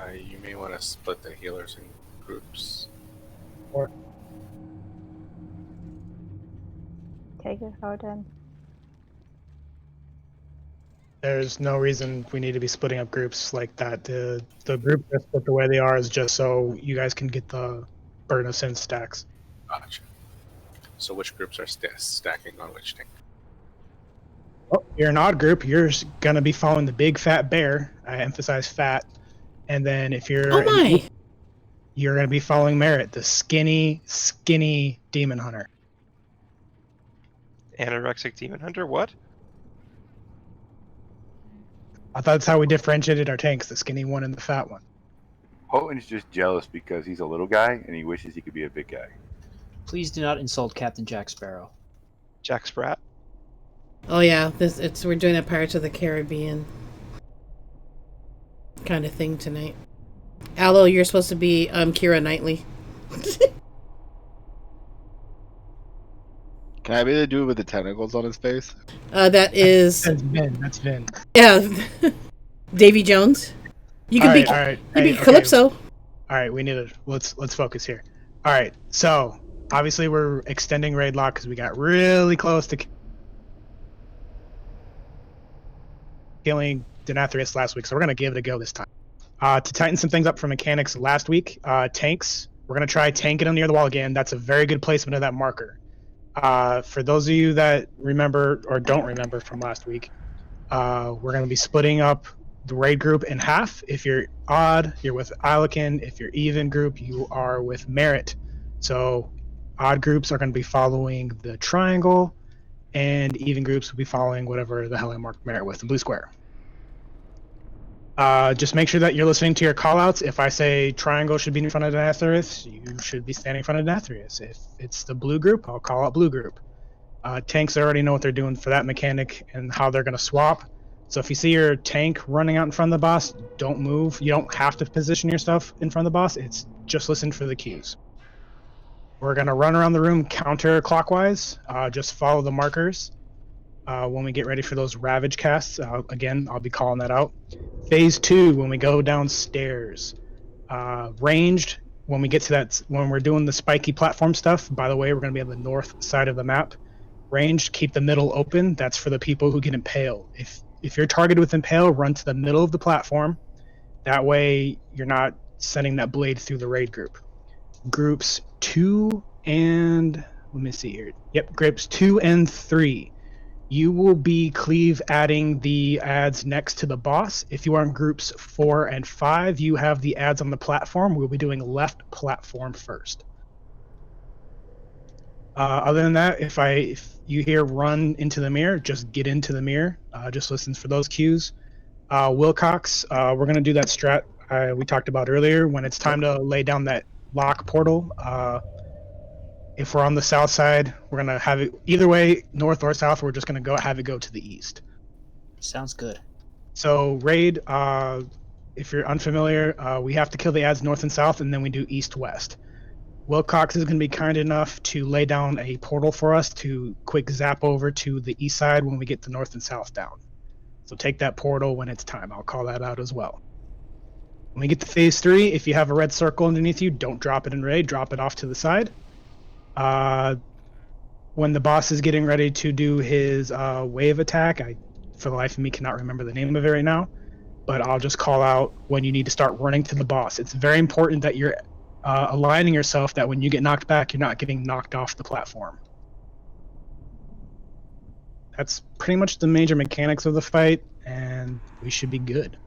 You may want to split the healers in groups. Or Take it, Horde. there's no reason we need to be splitting up groups like that. The group that's split the way they are is just so you guys can get the Burden of Sin stacks. Gotcha. So which groups are stacking on which tank? Well, you're an odd group. You're going to be following the big fat bear. I emphasize fat. And then if you're Oh my! You're going to be following Merit, the skinny demon hunter. Anorexic demon hunter? What? I thought that's how we differentiated our tanks, the skinny one and the fat one. Houghton's just jealous because he's a little guy and he wishes he could be a big guy. Please do not insult Captain Jack Sparrow. Jack Sprat? Oh yeah, we're doing a Pirates of the Caribbean kind of thing tonight. Aloe, you're supposed to be Keira Knightley. Can I be the dude with the tentacles on his face? That is That's Vin. yeah, Davy Jones. You can be All right. you be Hey, Calypso. All right, we need to let's focus here. All right, so obviously we're extending raid lock because we got really close to killing Denathrius last week, so we're gonna give it a go this time. To tighten some things up for mechanics last week, tanks. We're gonna try tanking them near the wall again. That's a very good placement of that marker. For those of you that remember or don't remember from last week, we're gonna be splitting up the raid group in half. If you're odd, you're with Ilakin. If you're even group, you are with Merit. So odd groups are going to be following the triangle, and even groups will be following whatever the hell I marked Merit with, the blue square. Just make sure that you're listening to your callouts. If I say triangle should be in front of Denathrius, you should be standing in front of Denathrius. If it's the blue group, I'll call out blue group. Tanks already know what they're doing for that mechanic and how they're going to swap. So if you see your tank running out in front of the boss, don't move. You don't have to position yourself in front of the boss. It's just listen for the cues. We're going to run around the room counterclockwise. Just follow the markers. When we get ready for those Ravage casts, again, I'll be calling that out. Phase 2, when we go downstairs. Ranged, when we get to that, when we're doing the spiky platform stuff, by the way, we're going to be on the north side of the map. Ranged, keep the middle open. That's for the people who get impaled. If you're targeted with impale, run to the middle of the platform. That way, you're not sending that blade through the raid group. Groups 2 and... let me see here. Yep, groups 2 and 3. You will be cleave adding the ads next to the boss. If you are in groups 4 and 5, you have the ads on the platform. We'll be doing left platform first. Other than that, if you hear run into the mirror, just get into the mirror. Just listen for those cues. Wilcox, we're going to do that strat we talked about earlier. When it's time to lay down that lock portal, if we're on the south side, we're going to have it either way, north or south. We're just going to have it go to the east. Sounds good. So raid, if you're unfamiliar, we have to kill the ads north and south, and then we do east-west. Wilcox is going to be kind enough to lay down a portal for us to quick zap over to the east side when we get the north and south down. So take that portal when it's time. I'll call that out as well. When we get to phase 3, if you have a red circle underneath you, don't drop it in raid. Drop it off to the side. When the boss is getting ready to do his wave attack, I, for the life of me, cannot remember the name of it right now, but I'll just call out when you need to start running to the boss. It's very important that you're aligning yourself that when you get knocked back, you're not getting knocked off the platform. That's pretty much the major mechanics of the fight, and we should be good.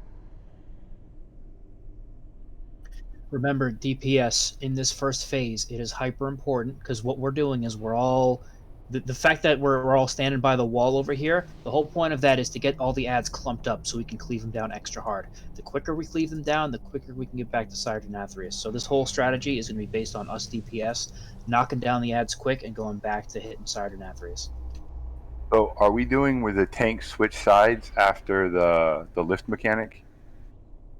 Remember, DPS in this first phase, it is hyper important because what we're doing is we're all the fact that we're all standing by the wall over here. The whole point of that is to get all the ads clumped up so we can cleave them down extra hard. The quicker we cleave them down, the quicker we can get back to Sire Denathrius. So this whole strategy is going to be based on us DPS knocking down the ads quick and going back to hitting Sire Denathrius. So are we doing where the tanks switch sides after the lift mechanic?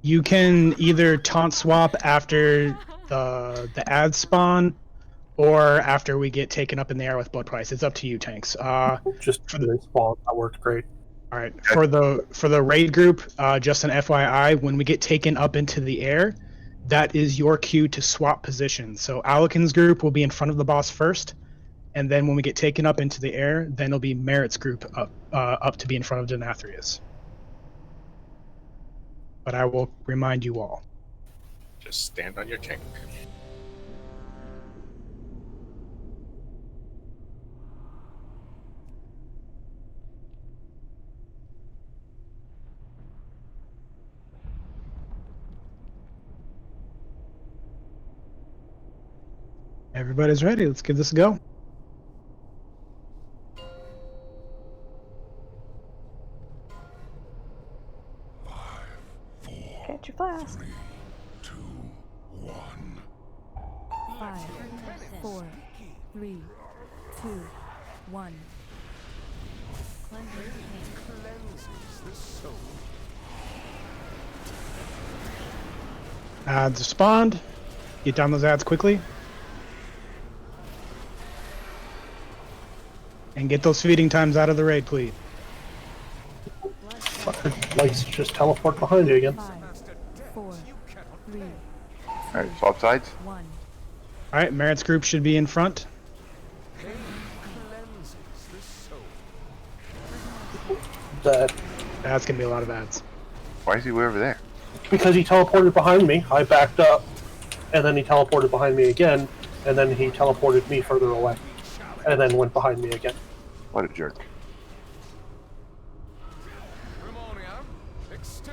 You can either taunt swap after the ad spawn, or after we get taken up in the air with blood price. It's up to you, tanks. Just for the spawn, that worked great. All right. For the raid group, just an FYI, when we get taken up into the air, that is your cue to swap positions. So Alakin's group will be in front of the boss first, and then when we get taken up into the air, then it'll be Merritt's group up to be in front of Denathrius. But I will remind you all. Just stand on your tank. Everybody's ready. Let's give this a go. Get your flask. 5, 4, 3, 2, 1. Ads spawned. Get down those ads quickly. And get those feeding times out of the raid, please. Lights just teleport behind you again. 5, 4, 3, Alright, swap sides. 1. All right, Merritt's group should be in front. That's gonna be a lot of ads. Why is he way over there? Because he teleported behind me, I backed up, and then he teleported behind me again, and then he teleported me further away, and then went behind me again. What a jerk.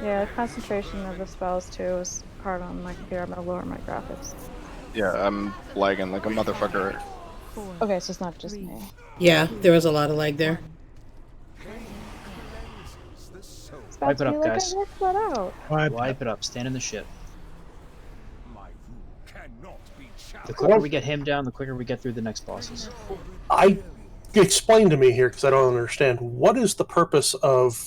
Yeah, concentration of the spells too is hard on my computer. I'm gonna lower my graphics. Yeah, I'm lagging like a motherfucker. 4, Okay, so it's not just me. Yeah, there was a lot of lag there. It's Wipe about it to up, be guys. like I worked that out. Wipe it up. Stand in the ship. The quicker we get him down, the quicker we get through the next bosses. Explain to me here, because I don't understand. What is the purpose of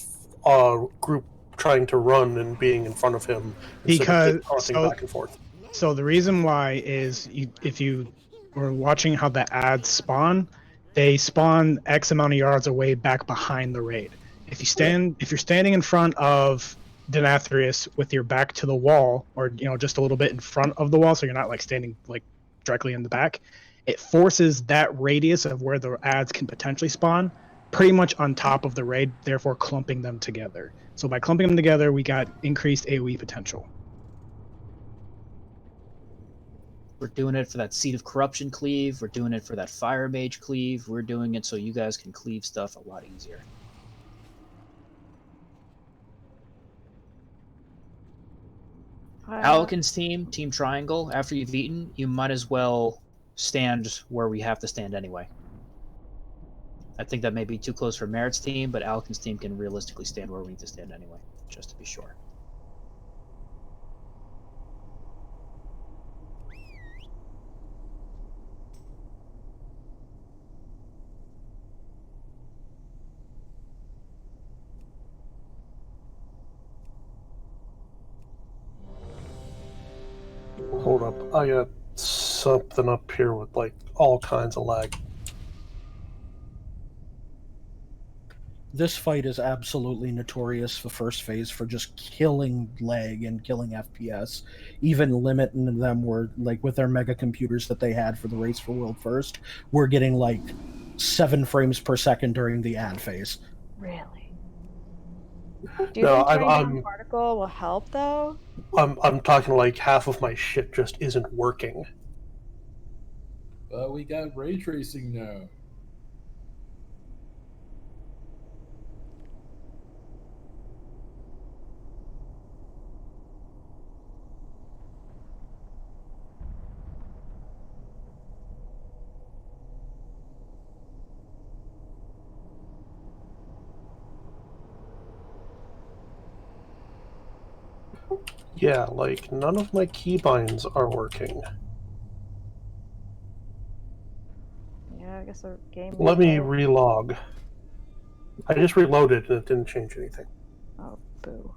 a group trying to run and being in front of him instead of crossing back and forth? So the reason why is if you were watching how the ads spawn, they spawn X amount of yards away back behind the raid. If you're standing in front of Denathrius with your back to the wall, or just a little bit in front of the wall, so you're not like standing like directly in the back, it forces that radius of where the ads can potentially spawn pretty much on top of the raid, therefore clumping them together. So by clumping them together, we got increased AoE potential. We're doing it for that Seed of Corruption cleave. We're doing it for that Fire Mage cleave. We're doing it so you guys can cleave stuff a lot easier. Alakin's team, Team Triangle, after you've eaten, you might as well stand where we have to stand anyway. I think that may be too close for Merritt's team, but Alakin's team can realistically stand where we need to stand anyway, just to be sure. Hold up, I got something up here with like all kinds of lag. This fight is absolutely notorious, the first phase, for just killing lag and killing FPS. Even limiting them were, like, with their mega computers that they had for the Race for World First, we're getting, like, 7 frames per second during the ad phase. Really? Do you think turning down particle will help, though? I'm talking like half of my shit just isn't working. But we got ray tracing now. Yeah, like none of my keybinds are working. Yeah, I guess the game. Let me relog. I just reloaded and it didn't change anything. Oh, boo.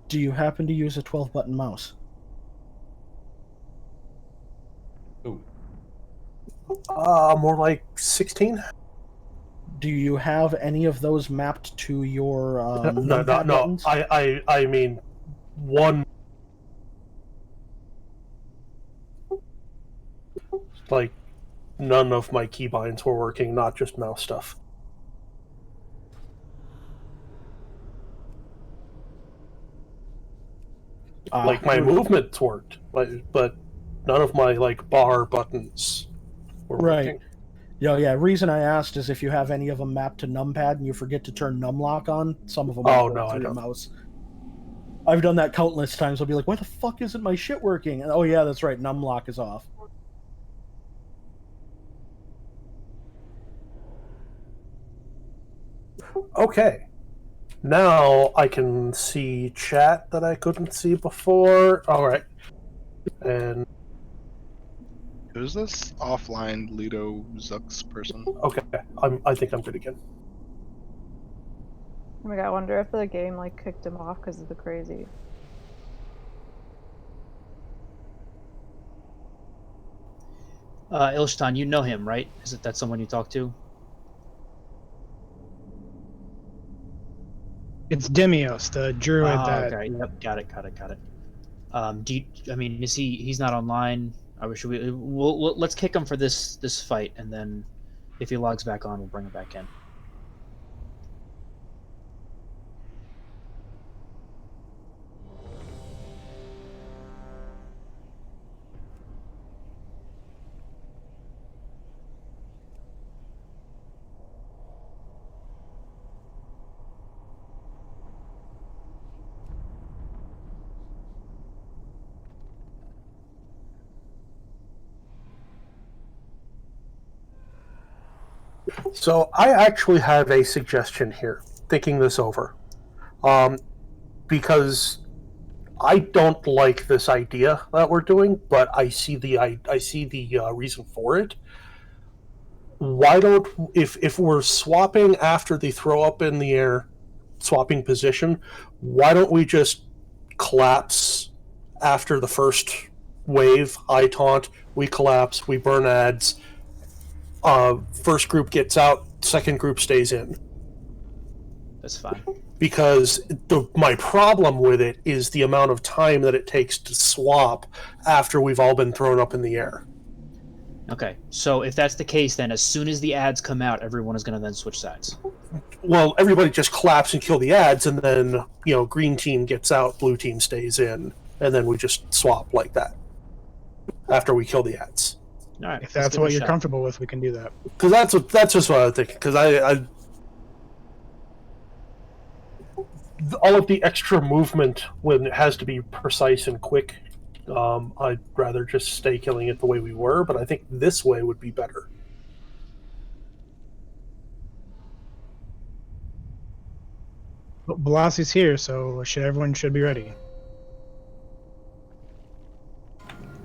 Do you happen to use a 12-button mouse? More like 16. Do you have any of those mapped to your No. buttons? I mean, one. Like, none of my keybinds were working, not just mouse stuff. Like, my movements worked, but none of my, like, bar buttons were working. Yeah. Reason I asked is if you have any of them mapped to numpad and you forget to turn numlock on, some of them won't work through your mouse. I've done that countless times. I'll be like, why the fuck isn't my shit working? And, oh yeah, that's right, numlock is off. Okay. Now I can see chat that I couldn't see before. Alright. And Who's this offline Lido Zux person? okay, I think I'm good again. Oh my god, I wonder if the game like kicked him off because of the crazy. Ilshtan, you know him, right? Is it that someone you talk to? It's Demios, the druid that. Okay. Yep. Got it. Do you, I mean, is he's not online? Should we? Let's kick him for this fight, and then if he logs back on, we'll bring him back in. So I actually have a suggestion here, thinking this over. Because I don't like this idea that we're doing, but I see the reason for it. Why don't, if we're swapping after the throw up in the air, swapping position, why don't we just collapse after the first wave, I taunt, we collapse, we burn ads, first group gets out, second group stays in. That's fine. Because my problem with it is the amount of time that it takes to swap after we've all been thrown up in the air. Okay, so if that's the case, then as soon as the ads come out, everyone is going to then switch sides. Well, everybody just collapse and kill the ads, and then, green team gets out, blue team stays in, and then we just swap like that after we kill the ads. All right, If that's what you're comfortable with, we can do that. Because that's just what I was thinking. Because I all of the extra movement when it has to be precise and quick, I'd rather just stay killing it the way we were. But I think this way would be better. Veloci's here, so everyone should be ready.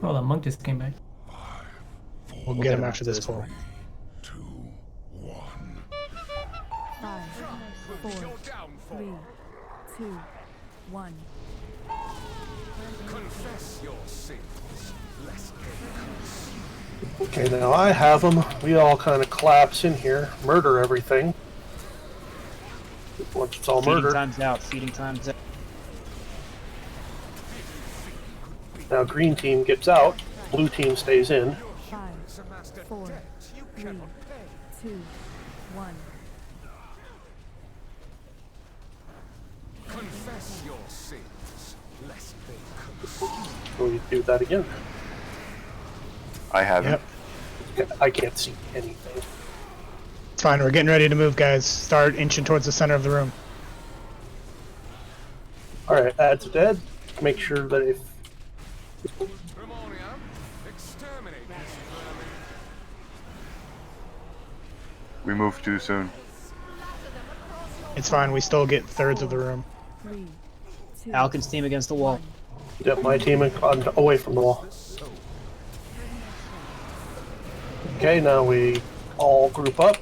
Oh, the monk just came back. We'll get him after this pull. 5, 4, 3, 2, 1. Confess your sins, lest they curse. Okay, now I have them. We all kind of collapse in here, murder everything. Once it's all murdered. Feeding time's out. Now green team gets out, blue team stays in. 5, 4, 3, 2, 1. Confess your sins, lest they curse. We do that again. I haven't. Yep. I can't see anything. It's fine, we're getting ready to move, guys. Start inching towards the center of the room. Alright, ads are dead. Make sure that if... We moved too soon. It's fine, we still get thirds of the room. 3, 2, Alkin's team against the wall. Yep, my team away from the wall. Okay, now we all group up.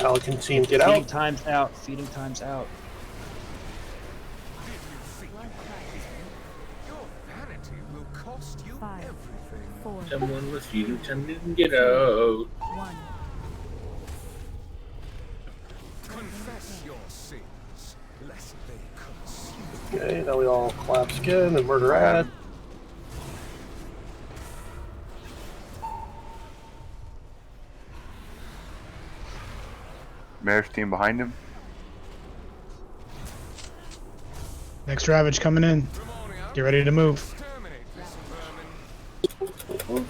Alkin's team get Feeding out. time's out. Feeding time's out. Your vanity cost you 5, everything. 4, Someone with you can get out. 1. Confess your sins, lest they consume. Okay, now we all collapse again and murder ad. Mayor's team behind him. Next Ravage coming in. Get ready to move. Terminate this vermin.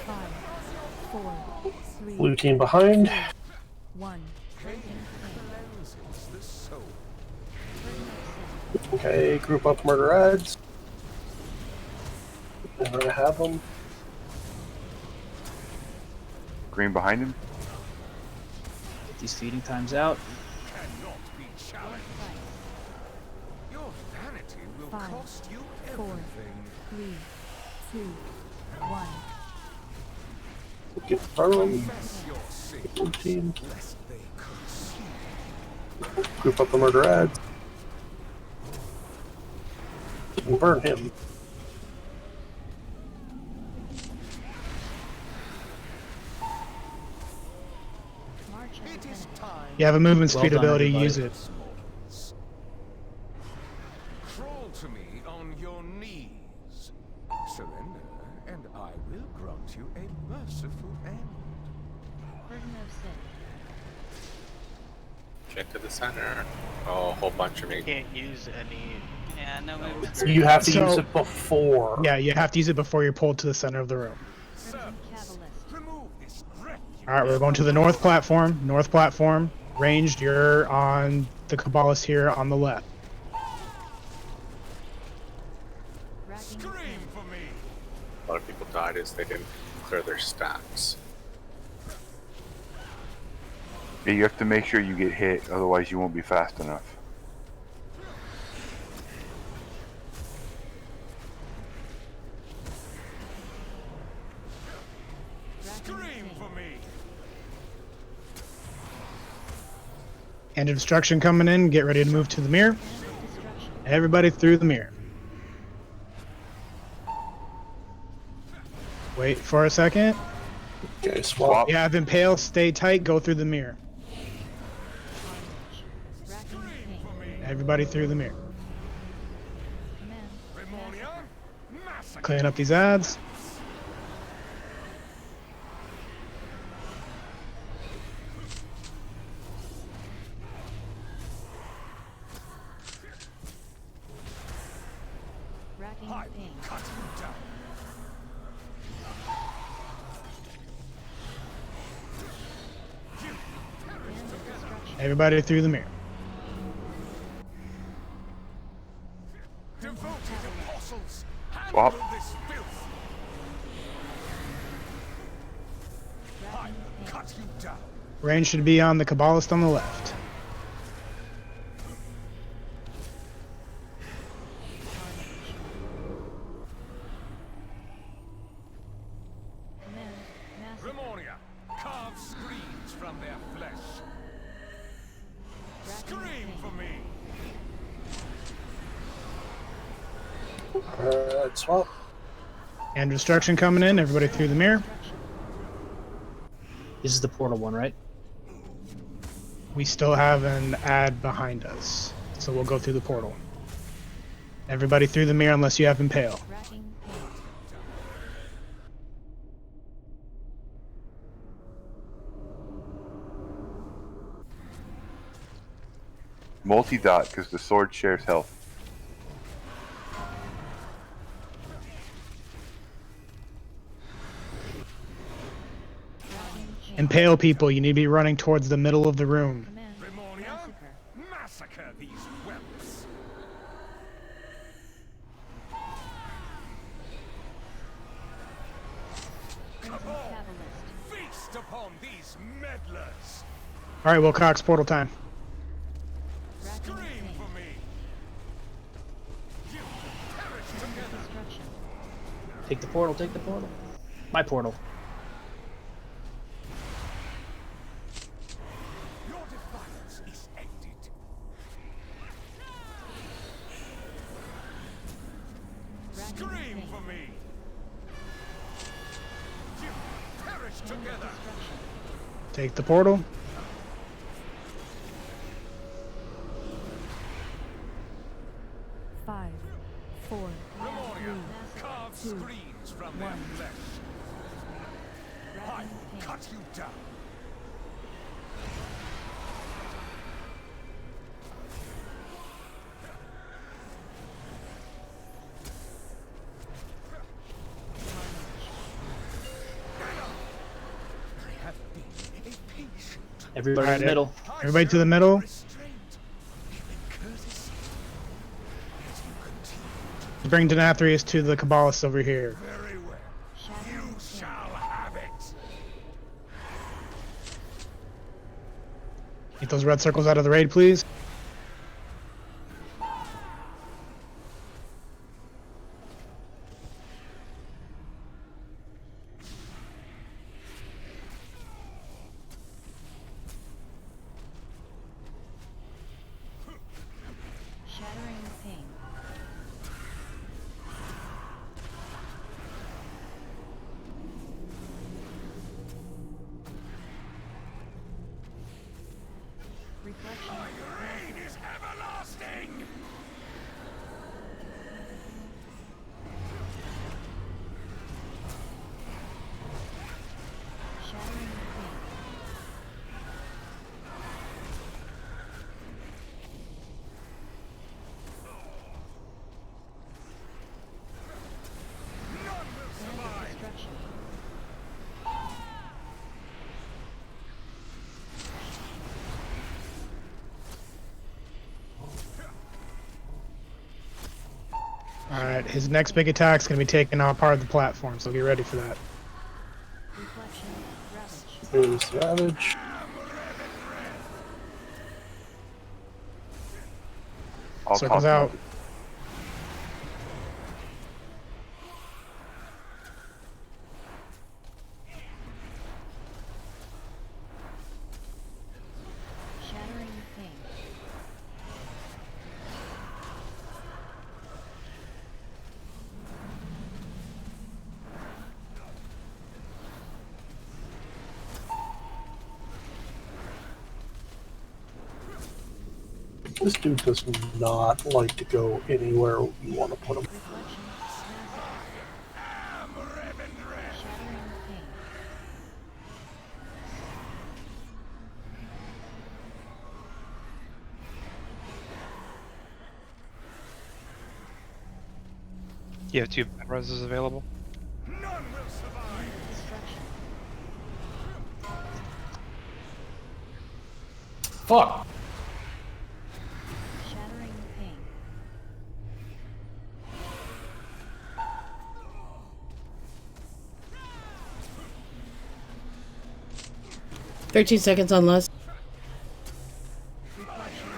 5, 4, 3, Blue team behind. 1. Cleanses the soul. Okay, group up murder ads. And we're gonna have them. Green behind him. Get these feeding times out. Cannot be challenged. Your vanity will 5, cost you 4, everything. 3, 2, 1. Get burn. Confess your sins, Blue team. lest they consume. Group up the murder ads. And burn him. It is time. You have a movement Well speed done, ability, everybody. use it. Crawl to me on your knees. Surrender, and I will grant you a merciful end. Get to the center. Oh, a whole bunch of me. Can't use any. Yeah, no movement. You have to So- use it before. Yeah, you have to use it before you're pulled to the center of the room. Remove this refuse. Alright, we're going to the north platform. North platform. Ranged, you're on the Kabbalist here on the left. Scream for me. A lot of people died as they didn't clear their stacks. Yeah, you have to make sure you get hit, otherwise you won't be fast enough. Scream for me. Hand of destruction coming in. Get ready to move to the mirror. Everybody through the mirror. Wait for a second. Okay, swap. You have Impale, stay tight, go through the mirror. Everybody through the mirror. Remonia, massacre. Clean up these ads. I will cut you down. Everybody through the mirror. Devoted apostles, Swap. handle this filth. I will cut you down. Range should be on the Kabbalist on the left. Remonia, carve screens from their flesh. Scream for me. Alright, swap. And destruction coming in. Everybody through the mirror. This is the portal one, right? We still have an ad behind us, so we'll go through the portal. Everybody through the mirror unless you have Impale. Multi-dot, because the sword shares health. Impale people, you need to be running towards the middle of the room. Remonia, massacre these whelps. Cabal, feast upon these meddlers. Alright, Wilcox, portal time. Scream for me. You perish together. Take the portal, take the portal. My portal. Your defiance is ended. Scream for me. You perish together. Take the portal. Five, four, Memoria, three, carve two, screens from their one. flesh. I cut you down. I have been a patient. Everybody in the middle. Everybody to the middle. Bring Denathrius to the Cabbalists over here. Very well. You shall have it. Get those red circles out of the raid, please. Shattering pain. Reflection. My reign is everlasting. Shattering pain. None will survive. Destruction. Alright, his next big attack's gonna be taking out part of the platform, so get ready for that. Reflection. Ravage. There's Ravage. I'll Circles talk out. Shattering pain. This dude does not like to go anywhere you want to put him. Reflection. Shattering pain. You have 2 bad reses available. None will survive. Destruction. Fuck! Shattering pain. 13 seconds on less. Reflection.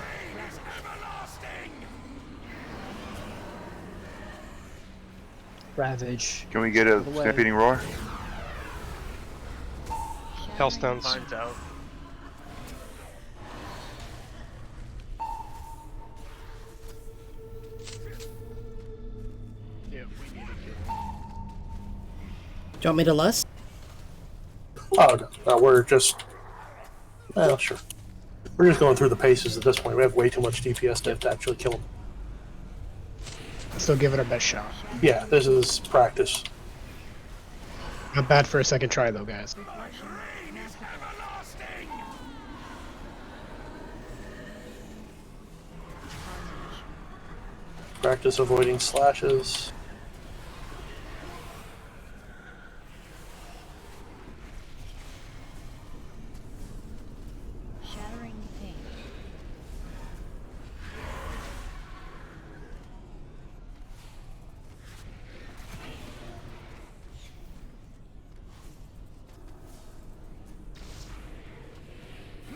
Ravage. Can we get a Out of the way. stampeding roar? Hellstones. Mine's out. Do you want me to less? Oh, no, we're just... Well, sure. We're just going through the paces at this point. We have way too much DPS to actually kill him. Still give it our best shot. Yeah, this is practice. Not bad for a second try, though, guys. Practice avoiding slashes. Shattering pain.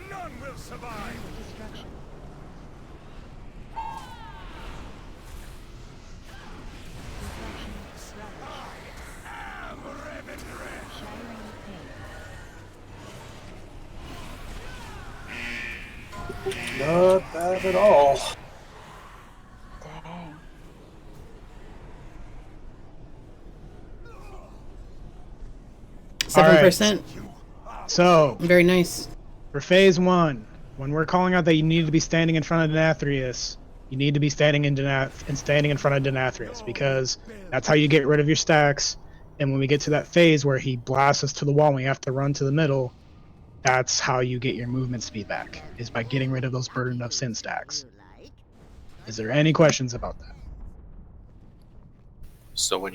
None will survive. Destruction. Shattering pain. Not bad at all. Dang. 7%. So Very nice. for phase 1, when we're calling out that you need to be standing in front of Denathrius, you need to be standing in front of Denathrius, because that's how you get rid of your stacks. And when we get to that phase where he blasts us to the wall and we have to run to the middle, that's how you get your movement speed back, is by getting rid of those burden of sin stacks. Is there any questions about that? So when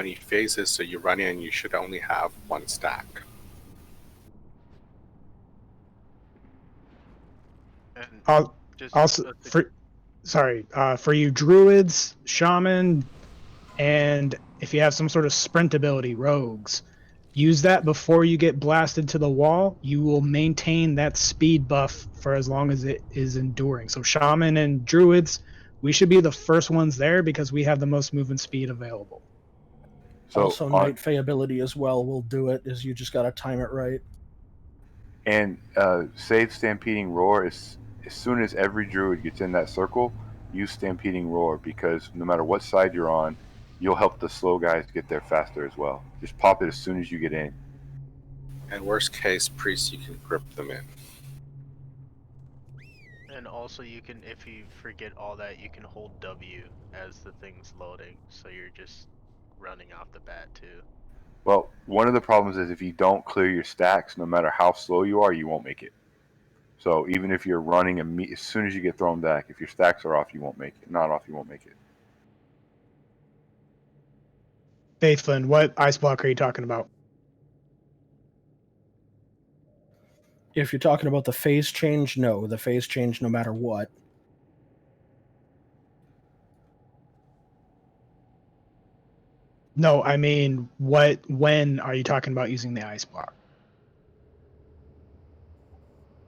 he phases, so you run in, you should only have 1 stack. Also, for you druids, shaman, and if you have some sort of sprint ability, rogues, use that before you get blasted to the wall. You will maintain that speed buff for as long as it is enduring. So shaman and druids, we should be the first ones there because we have the most movement speed available. So also, Night Fae ability as well will do it, is you just got to time it right. And save Stampeding Roar as soon as every druid gets in that circle, use Stampeding Roar, because no matter what side you're on, you'll help the slow guys get there faster as well. Just pop it as soon as you get in. And worst case, priests, you can grip them in. And also you can, if you forget all that, you can hold W as the thing's loading, so you're just running off the bat too. Well, one of the problems is if you don't clear your stacks, no matter how slow you are, you won't make it. So even if you're running as soon as you get thrown back, if your stacks are off, you won't make it. Not off, you won't make it. Faithlin, what ice block are you talking about? If you're talking about the phase change, no. The phase change no matter what. No, I mean, when are you talking about using the ice block?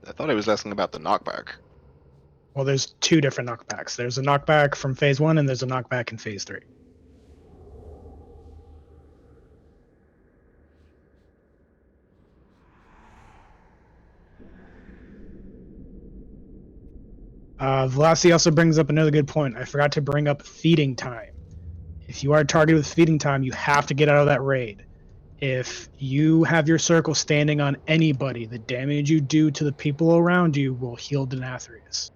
I thought he was asking about the knockback. Well, there's 2 different knockbacks. There's a knockback from phase 1 and there's a knockback in phase 3. Velocity also brings up another good point. I forgot to bring up feeding time. If you are targeted with feeding time, you have to get out of that raid. If you have your circle standing on anybody, the damage you do to the people around you will heal Denathrius.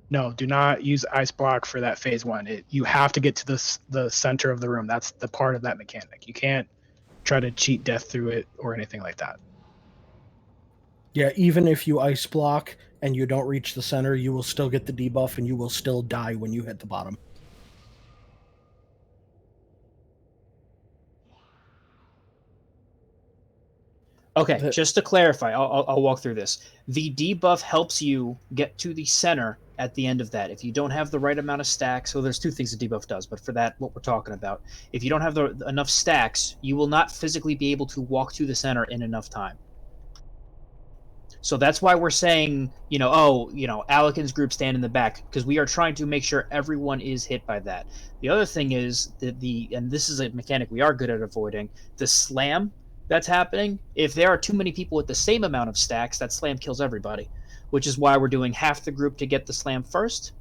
No, do not use ice block for that phase 1. You have to get to the center of the room. That's the part of that mechanic. You can't try to cheat death through it or anything like that. Yeah, even if you ice block and you don't reach the center, you will still get the debuff and you will still die when you hit the bottom. Okay, just to clarify, I'll walk through this. The debuff helps you get to the center at the end of that. If you don't have the right amount of stacks, so there's 2 things the debuff does, but for that, what we're talking about, if you don't have enough stacks, you will not physically be able to walk to the center in enough time. So that's why we're saying, Alekin's group stand in the back, because we are trying to make sure everyone is hit by that. The other thing is and this is a mechanic we are good at avoiding, the slam that's happening. If there are too many people with the same amount of stacks, that slam kills everybody, which is why we're doing half the group to get the slam first,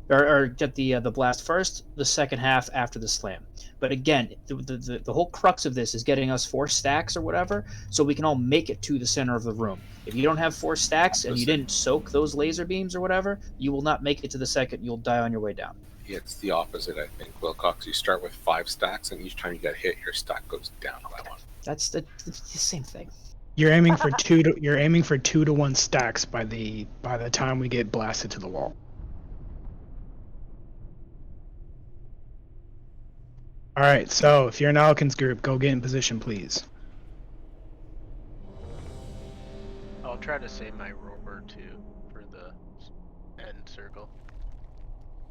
or get the blast first, the second half after the slam. But again, the whole crux of this is getting us 4 stacks or whatever, so we can all make it to the center of the room. If you don't have 4 stacks and you didn't soak those laser beams or whatever, you will not make it to the second. You'll die on your way down. It's the opposite, I think, Wilcox. You start with 5 stacks, and each time you get hit, your stack goes down by 1. That's the same thing. You're aiming for 2 to 1 stacks by the time we get blasted to the wall. All right, so if you're in Alekin's group, go get in position, please. I'll try to save my rover too for the end circle.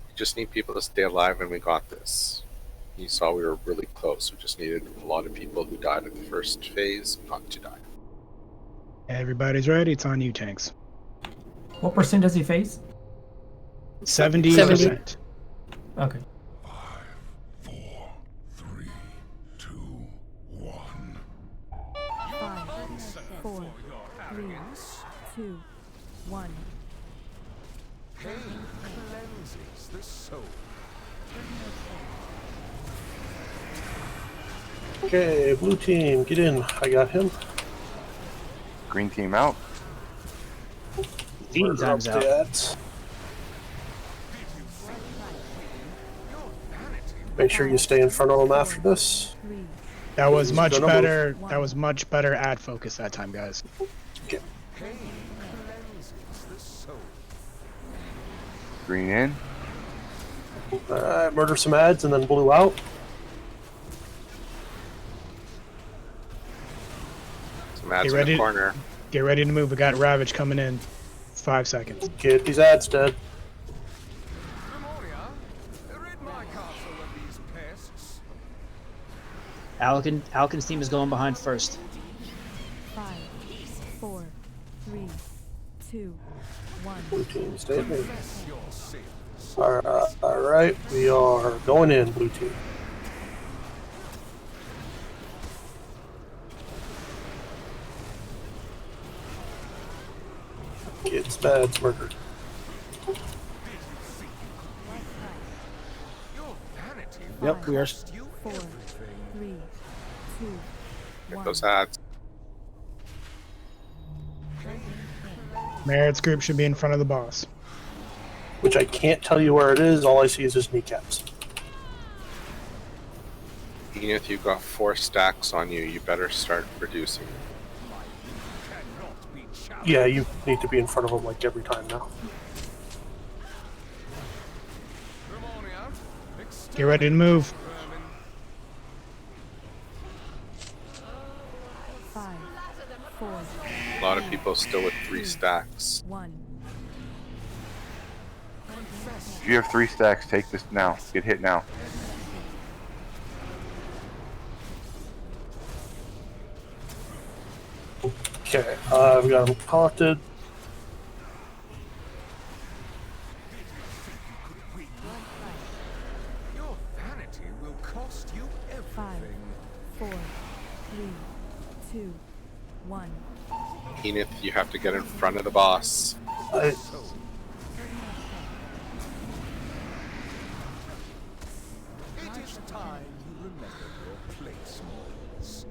We just need people to stay alive, and we got this. You saw we were really close. We just needed a lot of people who died in the first phase not to die. Everybody's ready. It's on you, tanks. What percent does he face? 70%. Okay. 5, 4, 3, 2, 1. 5, 4, 3, 2, 1. Pain cleanses the soul. Okay, blue team, get in. I got him. Green team out. Feeding Murder time's up out. dads. Make sure you stay in front of them after this. That was He's much gonna better. That was much better ad focus that time, guys. Okay. Green in. Alright, murder some ads and then blue out. Some ads in the corner. Get ready to move. We got Ravage coming in. 5 seconds. Get these ads dead. Alkin's team is going behind first. 5, 4, 3, 2, 1. Blue team, stay with me. Alright, we are going in, blue team. Kids, bads, murdered. Yep, we are. 4, 3, 2, Get 1. those ads. Merritt's group should be in front of the boss. Which I can't tell you where it is, all I see is his kneecaps. Enith, you've got 4 stacks on you. You better start producing. Yeah, you need to be in front of him like every time now. Get ready to move. 5, 4, A lot of people still with 3 stacks. 1. If you have 3 stacks, take this now. Get hit now. Okay, we got him haunted. Your vanity will cost you 5, everything. 4, 3, 2, 1. Enith, you have to get in front of the boss. It is time you remember your place, Mortals.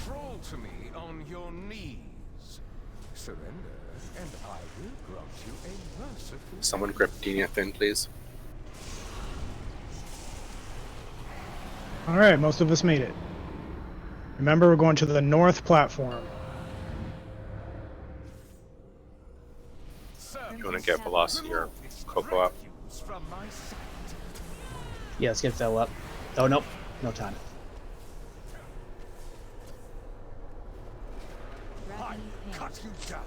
Crawl to me on your knees. Surrender, and I will grant you a merciful... Someone grip Enith in, please. Alright, most of us made it. Remember, we're going to the north platform. You want to get Velocity or Coco up? Yeah, let's get Phil up. Oh, nope. No time. I cut you down.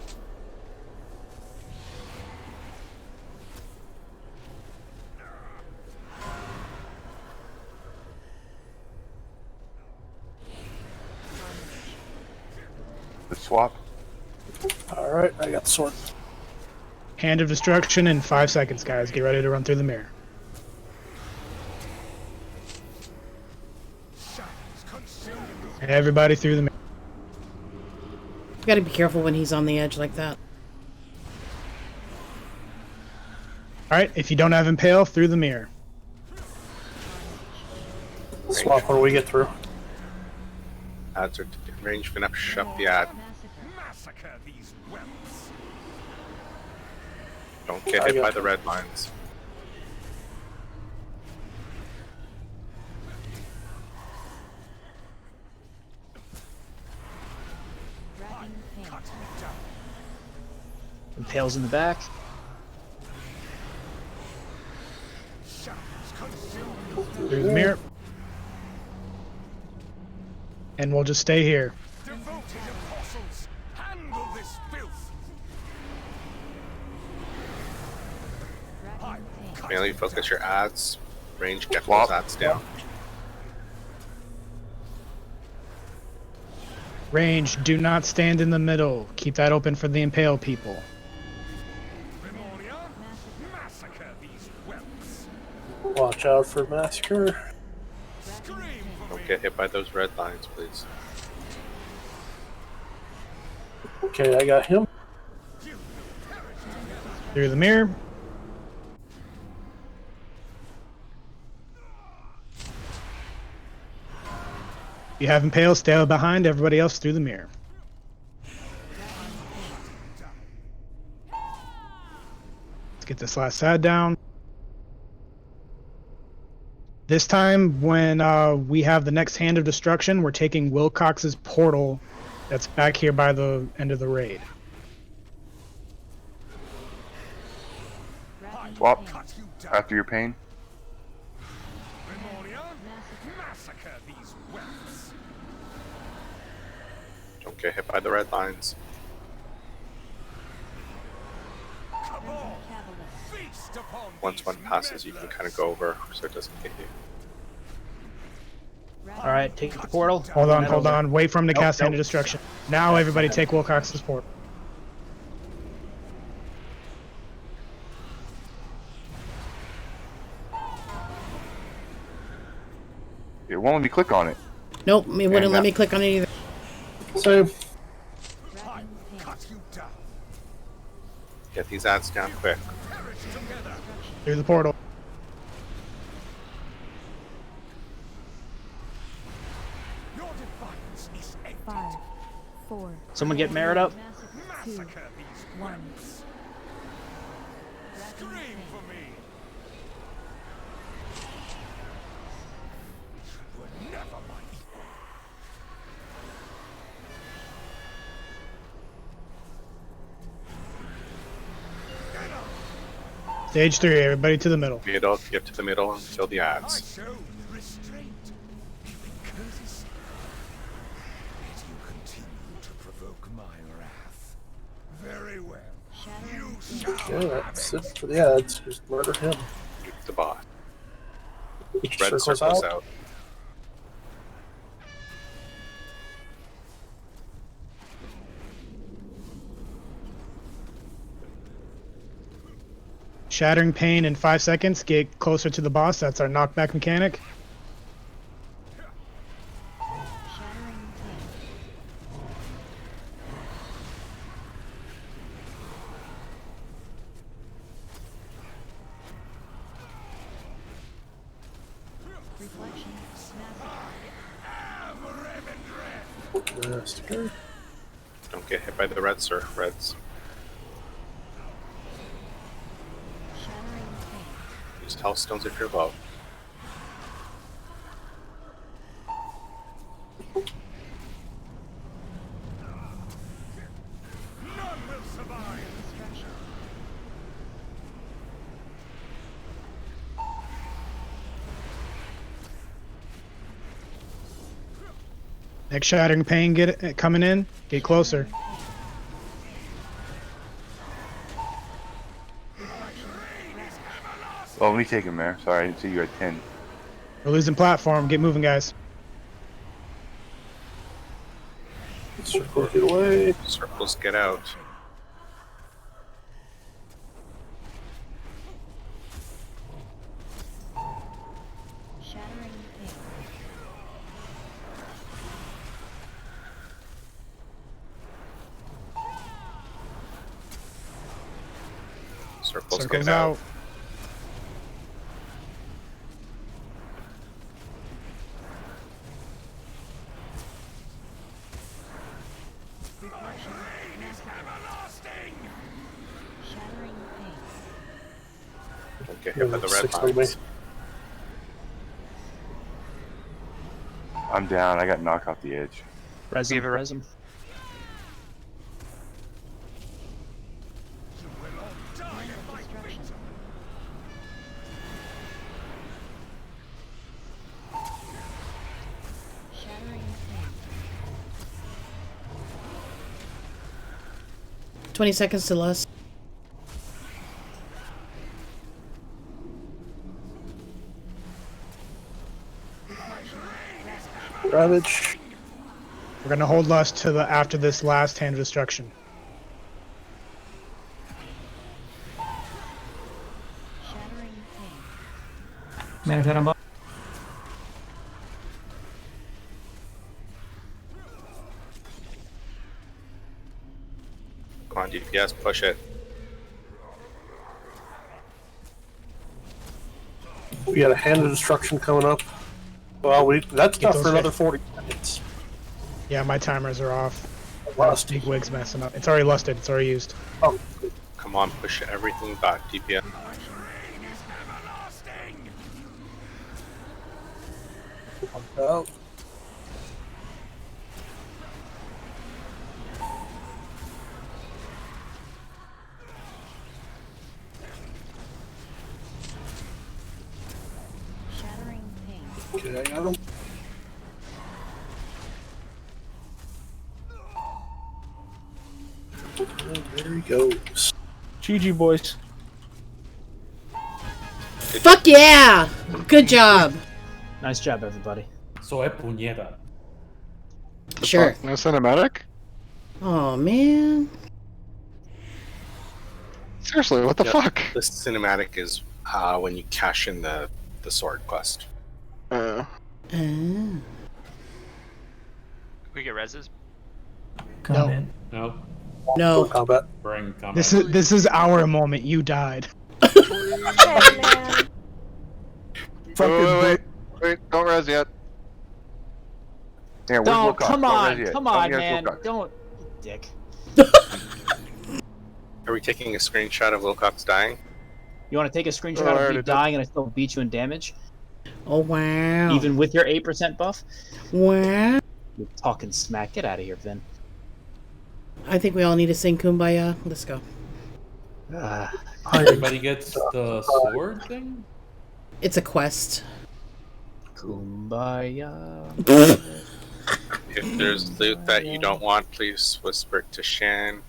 Let's swap. Alright, I got the sword. Hand of Destruction in 5 seconds, guys. Get ready to run through the mirror. Everybody through the mirror. You gotta be careful when he's on the edge like that. Alright, if you don't have Impale, through the mirror. Swap when we get through. Ads are in range. Gonna shove the ad. Massacre these whelps. Don't get hit by the red lines. Impale's in the back. Through the mirror. And we'll just stay here. Devoted apostles, handle this filth. Mainly focus your ads. Range, get those ads down. Range, do not stand in the middle. Keep that open for the Impale people. Massacre these whelps. Watch out for Massacre. Don't get hit by those red lines, please. Okay, I got him. Through the mirror. You have Impale, stay behind everybody else through the mirror. Let's get this last side down. This time, when we have the next Hand of Destruction, we're taking Wilcox's portal that's back here by the end of the raid. Swap. After your pain. Don't get hit by the red lines. Once one passes, you can kind of go over so it doesn't hit you. All right, take the portal. Hold on. Wait for him to cast Hand of Destruction. Now everybody take Wilcox's portal. It won't let me click on it. Nope, it wouldn't let me click on it either. So, Get these ads down quick. Through the portal. Five, four, Someone get Merit up. 2, 1. Stage 3, everybody to the middle. Middle, get to the middle until the ads. Very well. yeah, that's it. Yeah, it's just murder him. The bot. Which Red circles out. Shattering Pain in 5 seconds. Get closer to the boss. That's our knockback mechanic. Don't get hit by the reds, sir. Reds. Use health stones if you're low. Next Shattering Pain coming in. Get closer. Oh, let me take him there. Sorry, I didn't see you at 10. We're losing platform. Get moving, guys. Circles get away. Circles get out. Circles get out. Don't get hit by the red lines. I'm down. I got knocked off the edge. Res him. Shattering 20 seconds to lust. Ravage. We're gonna hold lust to the after this last Hand of Destruction. Manage that on both. Come on, DPS, push it. We got a Hand of Destruction coming up. Well, that's not for another 40 seconds. It's Yeah, my timers are off. lust. Big wig's messing up. It's already lusted. It's already used. Oh, Come on, push everything back. DPS. out. Shattering pain. Okay, I got him. And there he goes. GG, boys. Fuck yeah! Good job. Nice job, everybody. So é puñeta. Sure. No cinematic? Oh man. Seriously, what the Yep. fuck? The cinematic is when you cash in the sword quest. Oh. We get reses. Comment. No. No. Combat. Bring combat. This is our moment. You died. Hey, man. Wait, don't res yet. Yeah, where's Don't, Wilcox? come Don't on, res yet. come Don't on, res man. Wilcox. Don't, dick. Are we taking a screenshot of Wilcox dying? You want to take a screenshot Oh, I of already me did. dying and I still beat you in damage? Oh wow. Even with your 8% buff? Wow. You're talking smack. Get out of here, Vin. I think we all need to sing Kumbaya. Let's go. Everybody gets the sword thing? It's a quest. Kumbaya. If there's loot that you don't want, please whisper it to Shan.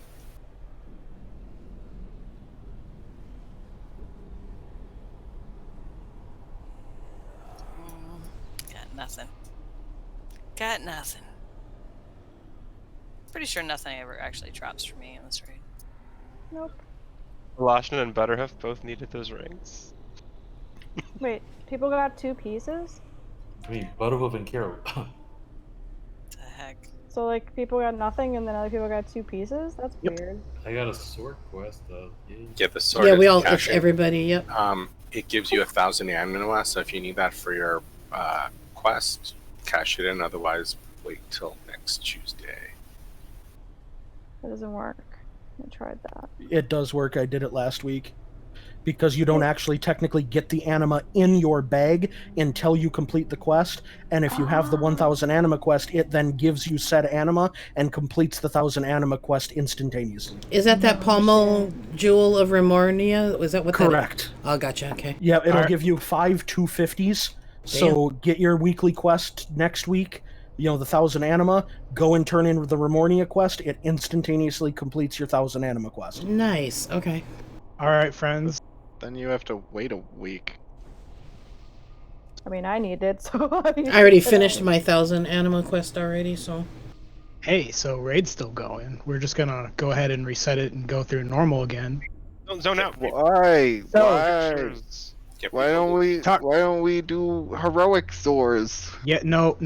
Got nothing. Got nothing. Pretty sure nothing ever actually drops for me in this raid. Nope. Lashna and Butterhoof both needed those rings. Wait, people got 2 pieces? I mean, Butterwolf and Kiro. The heck? So, like, people got nothing and then other people got 2 pieces? That's weird. I got a sword quest though. Get the sword. Yeah, we as all. It's cash in. everybody. Yep. It gives you 1,000 anima, so if you need that for your quest, cash it in. Otherwise, wait till next Tuesday. That doesn't work. I tried that. It does work. I did it last week. Because you don't actually technically get the anima in your bag until you complete the quest. And if you have the 1,000 anima quest, it then gives you said anima and completes the 1,000 anima quest instantaneously. Is that pommel jewel of Remornia? Was that what Correct. that is? Oh, gotcha. Okay. Yeah, it'll Alright. give you 5 250s. So get your weekly quest next week. You know, the 1,000 anima. Go and turn in the Remornia quest. It instantaneously completes your 1,000 anima quest. Nice. Okay. All right, friends. Then you have to wait a week. I mean, I need it, so... I already finished my 1,000 anima quest already, so... Hey, so raid's still going. We're just gonna go ahead and reset it and go through normal again. Don't zone out. Why? Why? Get Why people don't we do heroic stores? Yeah, no.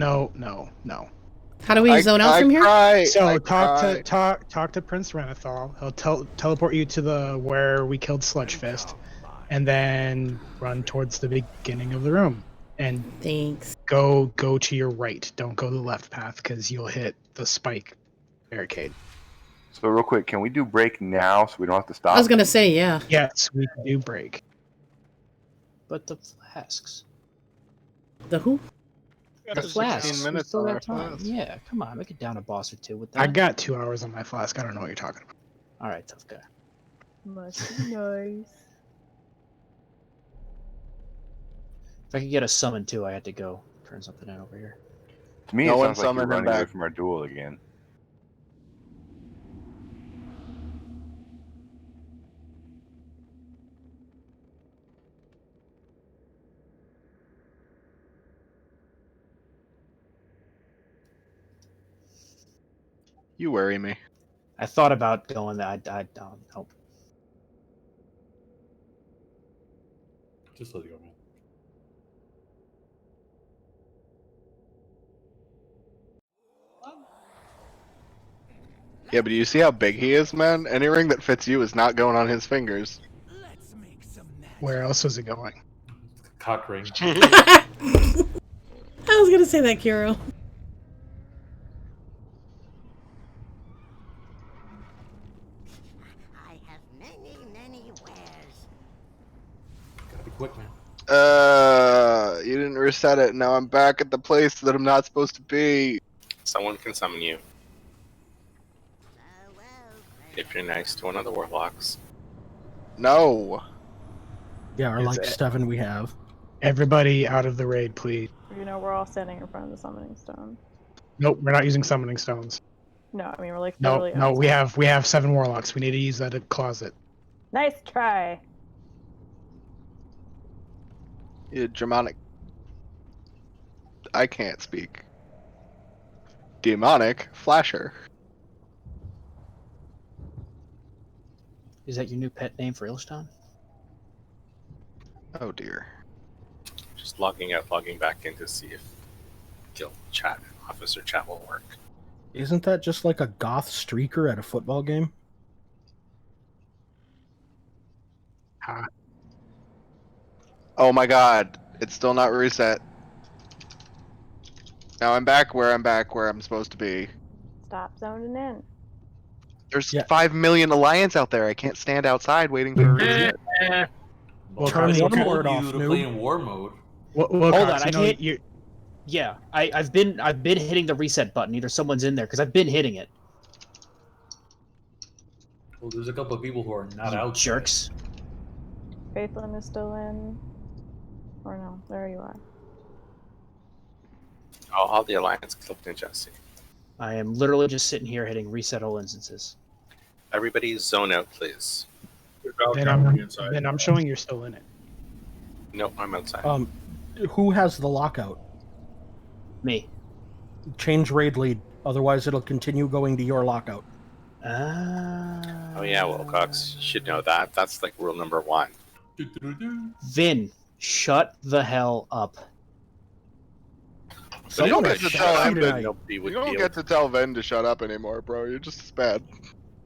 How do we zone out from here? So talk to Prince Renathal. He'll teleport you to the where we killed Sludgefist, and then run towards the beginning of the room. And thanks. Go to your right. Don't go the left path because you'll hit the spike barricade. So real quick, can we do break now so we don't have to stop? I was gonna say, yeah. Yes, we can do break. But the flasks. The who? The flasks. 16 minutes We still on got our time. flasks. Yeah, come on, we could down a boss or two with that. I got 2 hours on my flask. I don't know what you're talking about. All right, tough guy. Must be nice. If I could get a summon too, I had to go turn something in over here. To me, No it one sounds like you're summoned him running away back. from our duel again. You worry me. I thought about going there. I don't hope. Just let it go, man. Yeah, but do you see how big he is, man? Any ring that fits you is not going on his fingers. Where else was it going? Cock ring. I was gonna say that, Kiro. Many wares. Gotta be quick, man. You didn't reset it. Now I'm back at the place that I'm not supposed to be. Someone can summon you. If you're nice to one of the warlocks. No. Yeah, or like seven we have. Everybody out of the raid, please. You know, we're all standing in front of the summoning stone. Nope, we're not using summoning stones. No, I mean we're like No, literally no, we outside. have 7 warlocks. We need to use that closet. Nice try. Yeah, Germanic. I can't speak. Demonic Flasher. Is that your new pet name for Ilston? Oh dear. Just logging out, logging back in to see if guild chat, officer chat will work. Isn't that just like a goth streaker at a football game? Oh my god. It's still not reset. Now I'm back where I'm supposed to be. Stop zoning in. There's 5 million Alliance out there. I can't stand outside waiting for a reset. Well, turn Cox, one you word you off, to noob. play in war mode. Well, Hold Cox, on, I you know, can't. you Yeah, I've been hitting the reset button. Either someone's in there because I've been hitting it. Well, there's a couple of people who are not You out. jerks. Faithlin is still in. Or no, there you are. Oh, all the alliance clicked in Jesse. I am literally just sitting here hitting reset all instances. Everybody zone out, please. then I'm showing you're still in it. No, I'm outside. Who has the lockout? Me. Change raid lead, otherwise it'll continue going to your lockout. Oh yeah, well, Cox, you should know that. That's like rule number 1. Vin, shut the hell up. You don't get to tell him tonight. to. Nobody would You don't be get able to tell Ven to shut up anymore, bro. You're just as bad.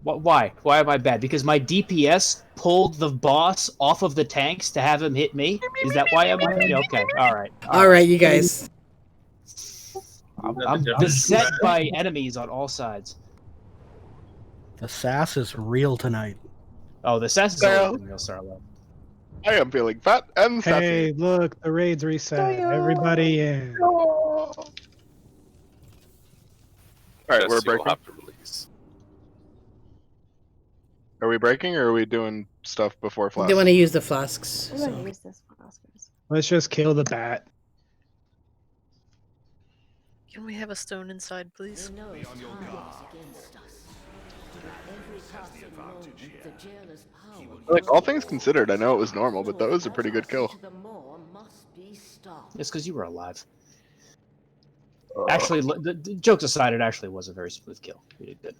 Why? Why am I bad? Because my DPS pulled the boss off of the tanks to have him hit me? Is that why I'm bad? Yeah, okay, alright. Alright, you guys. I'm beset by enemies on all sides. The sass is real tonight. Oh, the sass is always been real, Sarlo. I am feeling fat and sassy. Hey, look, the raid's reset. Everybody in. Alright, we're Jesse will breaking. have to release. Are we breaking or are we doing stuff before flash? They want to use the flasks. I'm gonna So. use this Oscars. Let's just kill the bat. Can we have a stone inside, please? Like, all things considered, I know it was normal, but that was a pretty good kill. It's because you were alive. Actually, the jokes aside, it actually was a very smooth kill. You did good.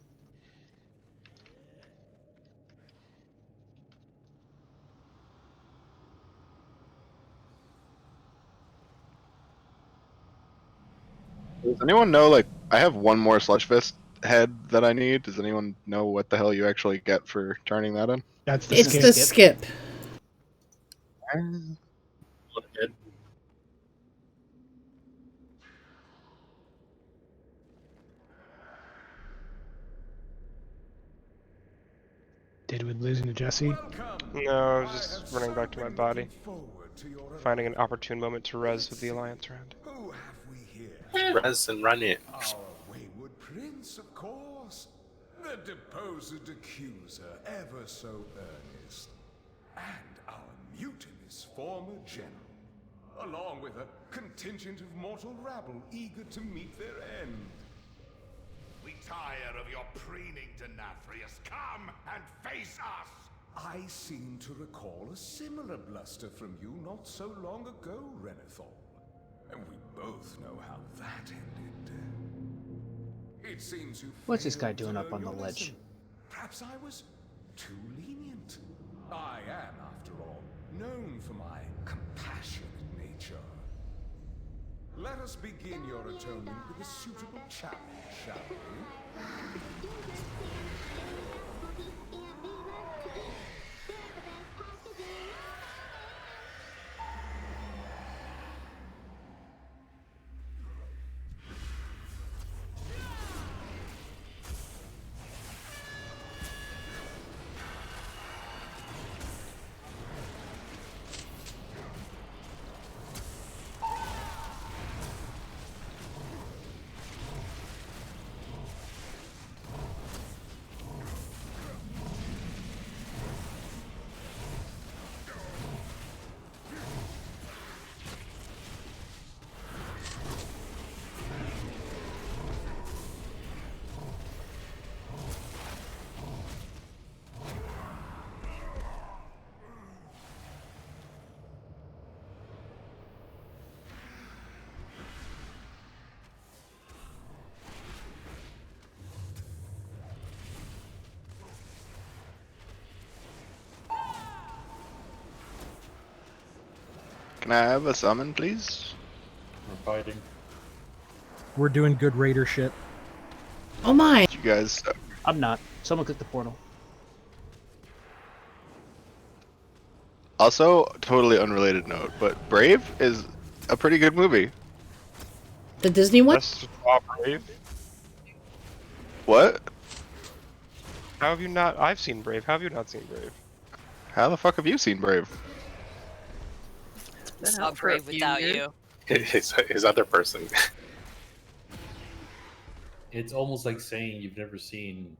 Does anyone know, like, I have one more Sludge Fist head that I need. Does anyone know what the hell you actually get for turning that in? That's the It's skip. the skip. Did we lose to Jesse? No, I was just running back to my body. Finding an opportune moment to res with the Alliance round. Who have we here? Res and run it. Our wayward prince, of course. The deposed accuser, ever so earnest. And our mutinous former general. Along with a contingent of mortal rabble eager to meet their end. We tire of your preening, Denathrius. Come and face us! I seem to recall a similar bluster from you not so long ago, Renethal. And we both know how that ended. It seems you What's this guy failed to doing up learn on the your ledge? lesson. Perhaps I was too lenient. I am, after all, known for my compassionate nature. Let us begin your atonement with a suitable challenge, shall we? Can I have a summon, please? We're fighting. We're doing good raider shit. Oh my! You guys. I'm not. Someone click the portal. Also, totally unrelated note, but Brave is a pretty good movie. The Disney one? Let's swap Brave. What? How have you not? I've seen Brave. How have you not seen Brave? How the fuck have you seen Brave? It's not Brave without you. His other person. It's almost like saying you've never seen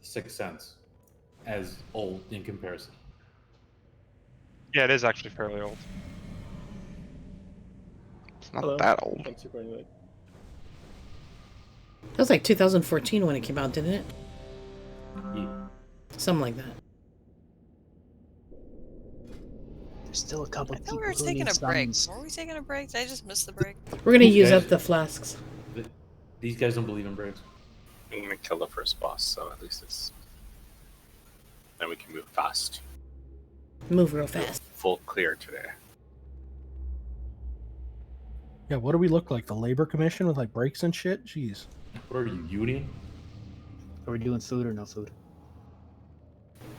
The Sixth Sense as old in comparison. Yeah, it is actually fairly old. It's not that old. That was like 2014 when it came out, didn't it? Yeah. Something like that. There's still a couple I of thought people we were who taking need a break. summons. Were we taking a break? Did I just miss the break? We're gonna These use guys- up the flasks. These guys don't believe in Braves. I'm gonna kill the first boss, so at least it's. Then we can move fast. Move real fast. Full clear today. Yeah, what do we look like? The Labor Commission with like breaks and shit? Jeez. What are you, union? Are we doing food or no food?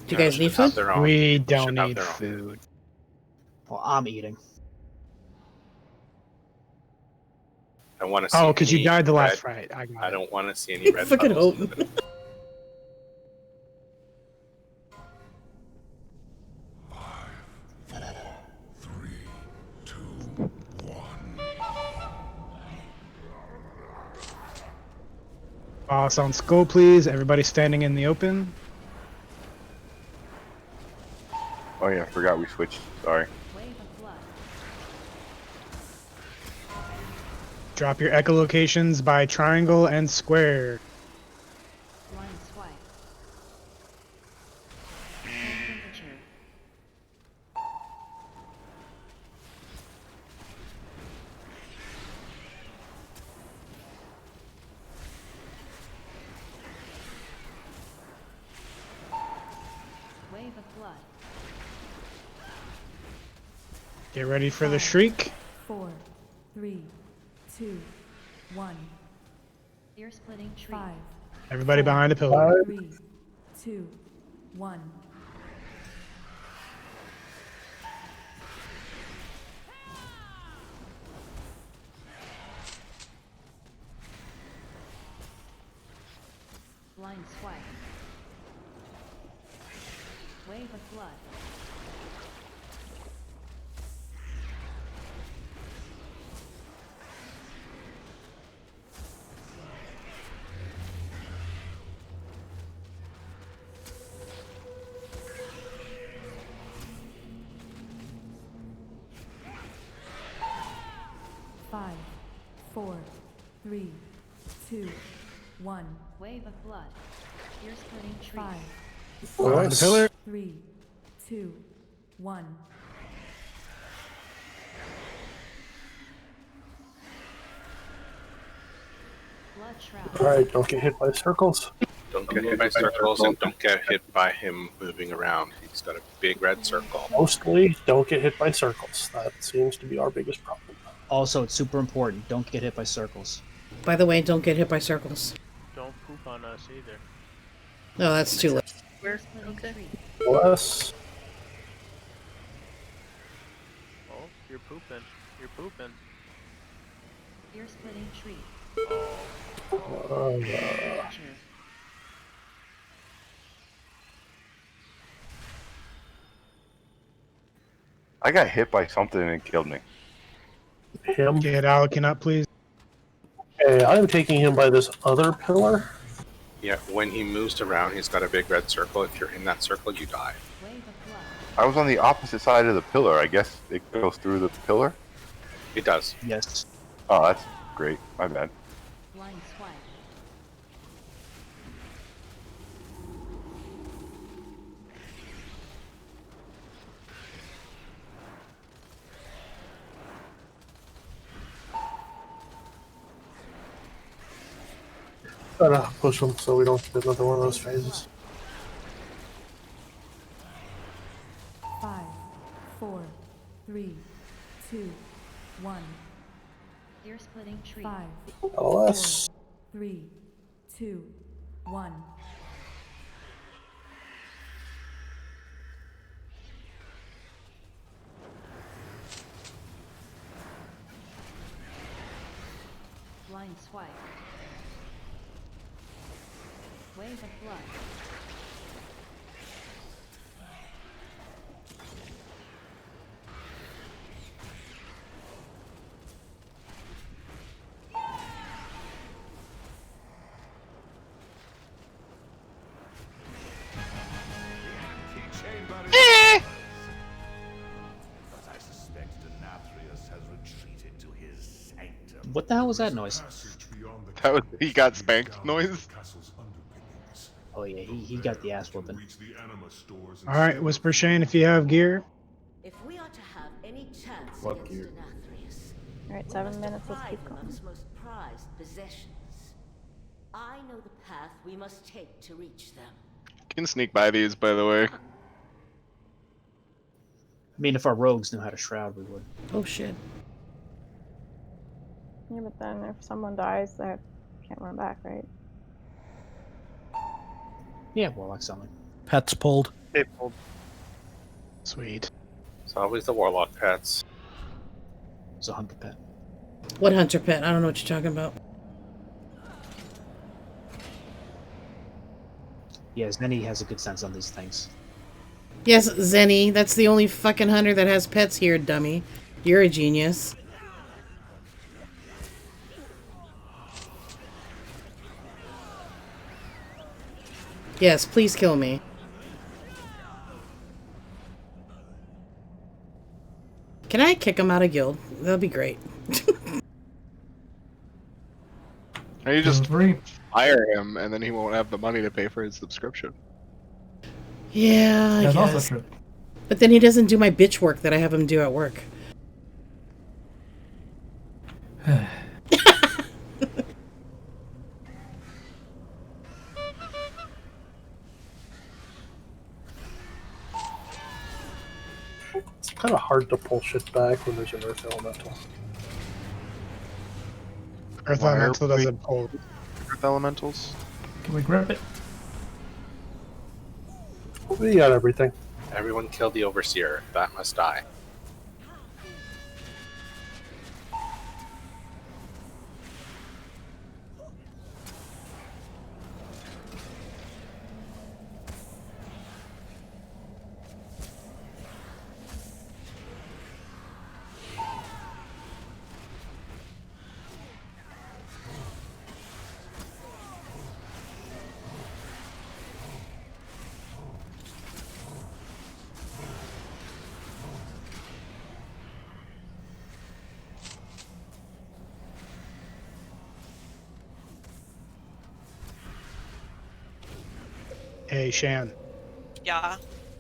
Do you guys need food? We don't need food. Well, I'm eating. I want to see. Oh, because you any died the last red- fight. I don't want to see any red. Fucking puddles. hope. Boss on skull, please. Everybody standing in the open. Oh yeah, I forgot we switched. Sorry. Drop your echolocations by triangle and square. Blind swipe. Temperature. Wave of blood. Get ready for the shriek. 4, 3, 2, 1. Ear splitting tree. 5, Everybody behind a pillar. 3, 2, 1. Blind swipe. Wave of blood. Five, 4, 3, 2, 1. Wave of blood. Ear splitting tree. 5, Behind the pillar. 3, 2, 1. Blood shroud. Alright, don't get hit by circles. Don't get hit by circles and don't get hit by him moving around. He's got a big red circle. Mostly, don't get hit by circles. That seems to be our biggest problem. Also, it's super important. Don't get hit by circles. By the way, don't get hit by circles. Don't poop on us either. No, that's too late. Ear splitting tree. Plus, Oh, you're pooping. You're pooping. Ear splitting tree. I got hit by something and it killed me. him. Get Alkin up, please. Okay, I'm taking him by this other pillar. Yeah, when he moves around, he's got a big red circle. If you're in that circle, you die. Wave of blood. I was on the opposite side of the pillar. I guess it goes through the pillar. It does. Yes. Oh, that's great. My bad. Blind swipe. Gotta push him so we don't get another one of those phases. 5, 4, 3, 2, 2, 1. Ear splitting tree. 5, LS. 4, 3, 2, 1. Blind swipe. Wave of blood. But I suspect Denathrius has retreated to his sanctum. What the hell was that noise? That was he got spanked noise. Oh yeah, he got the ass whooping. All right, Whisper Shane, if you have gear. If we are to have any chance What against gear? Denathrius, Alright, we 7 must minutes, let's deprive keep him going. of his most prized possessions. I know the path we must take to reach them. You can sneak by these, by the way. I mean, if our rogues knew how to shroud, we would. Oh shit. Yeah, but then if someone dies, they can't run back, right? Yeah, Warlock summon. Pets pulled. It pulled. Sweet. It's always the warlock pets. It's a hunter pet. What hunter pet? I don't know what you're talking about. Yeah, Zenny has a good sense on these things. Yes, Zenny. That's the only fucking hunter that has pets here, dummy. You're a genius. Yes, please kill me. Can I kick him out of guild? That'd be great. Or you just fire him, and then he won't have the money to pay for his subscription. Yeah, I That's also guess. true. But then he doesn't do my bitch work that I have him do at work. It's kind of hard to pull shit back when there's an Earth Elemental. Earth Why are Elemental we- doesn't pull. Earth elementals. Can we grip it? We got everything. Everyone kill the Overseer. That must die. Hey, Shan, Yeah,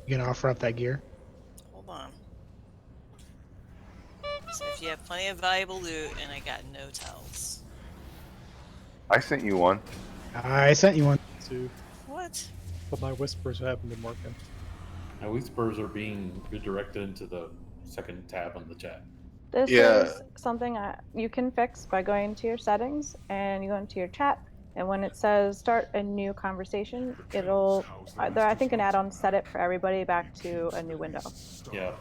you gonna offer up that gear? hold on. So if you have plenty of valuable loot and I got no tells. I sent you one. I sent you one. Too. What? But my whispers haven't been working. My whispers are being redirected into the second tab on the chat. This Yeah. is something you can fix by going to your settings and you go into your chat. And when it says start a new conversation, it'll, I think an add-on set it for everybody back to a new window. Yeah,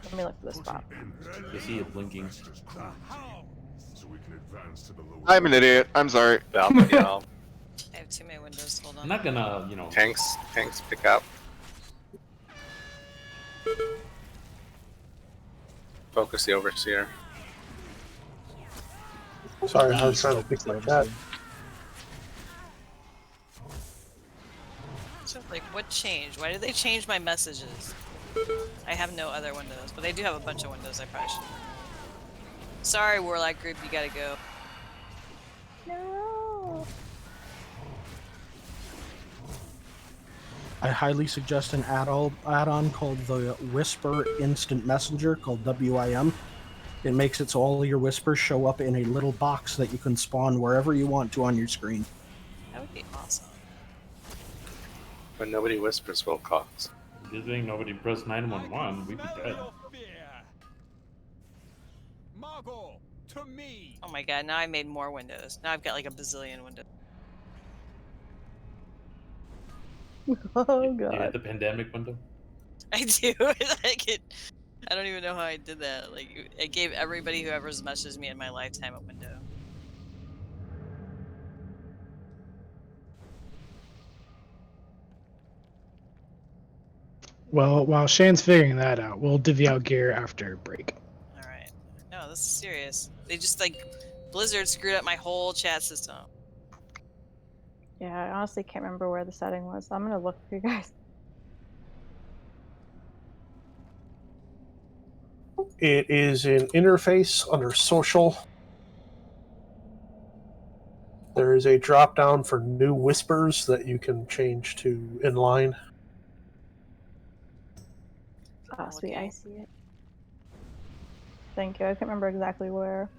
Let me look for the spot. you see it blinking. I'm an idiot. I'm sorry. Yeah. I have too many windows. Hold on. I'm not gonna, you know. Tanks pick up. Focus the Overseer. Sorry, I was trying to fix my cat. So, like, what changed? Why did they change my messages? I have no other windows, but they do have a bunch of windows I probably should. Sorry, Warlock group, you gotta go. No. I highly suggest an add-on called the Whisper Instant Messenger, called WIM. It makes it so all of your whispers show up in a little box that you can spawn wherever you want to on your screen. That would be awesome. When nobody whispers, will cause. Good thing nobody pressed 911. We'd be dead. Margot, to me. Oh my god, now I made more windows. Now I've got like a bazillion windows. Oh You god. hit the pandemic window. I do. I don't even know how I did that. Like, I gave everybody whoever's messaged me in my lifetime a window. Well, while Shane's figuring that out, we'll divvy out gear after break. All right. No, this is serious. They just like Blizzard screwed up my whole chat system. Yeah, I honestly can't remember where the setting was. I'm gonna look for you guys. It is in interface under social. There is a drop down for new whispers that you can change to inline. Oh, sweet, I see it. Thank you. I can't remember exactly where.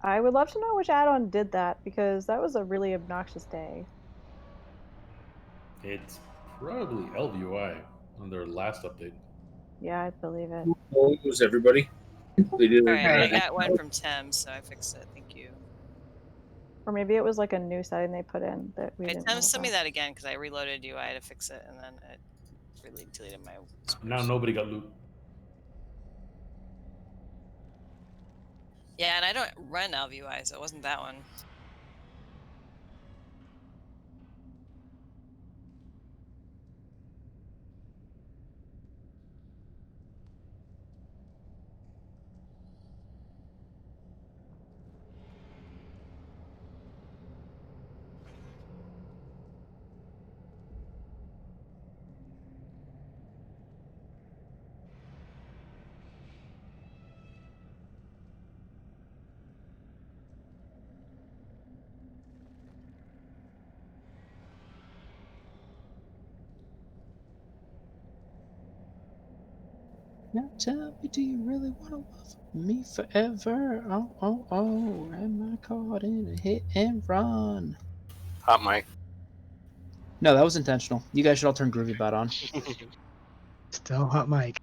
I would love to know which add-on did that because that was a really obnoxious day. It's probably LVUI on their last update. Yeah, I believe it. Well, it was everybody. They did All right, I it. got one from Tim, so I fixed it. Thank you. Or maybe it was like a new setting they put in that we Okay, didn't Tim, know send me about. that again because I reloaded UI to fix it, and then it really deleted my. Now nobody got loot. Yeah, and I don't run LVUI, so it wasn't that one. Now tell me, do you really want to love me forever? Oh, oh, oh, am I caught in a hit and run? Hot mic. No, that was intentional. You guys should all turn Groovy Bot on. Still hot mic.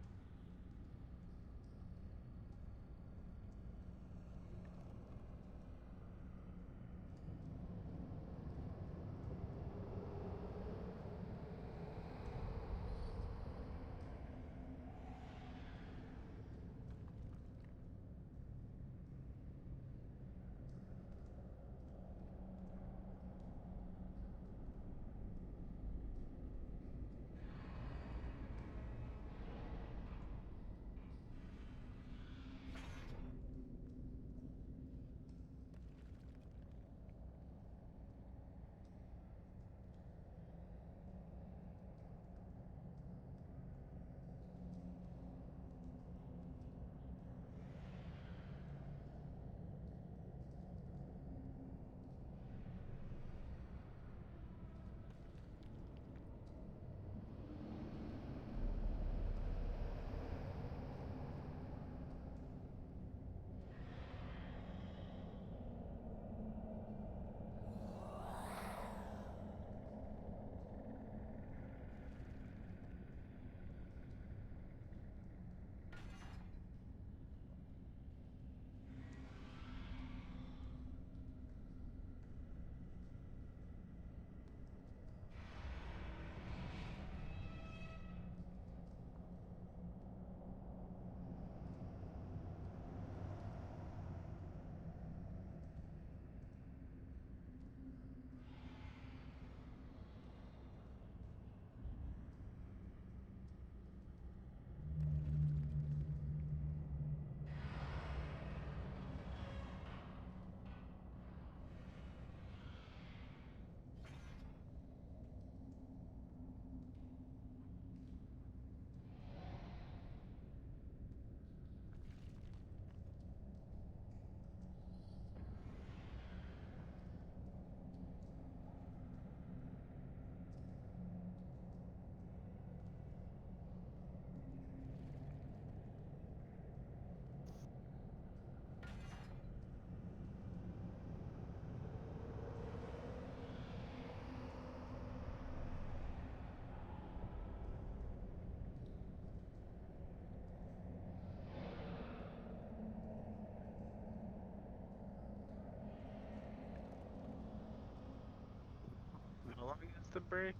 break?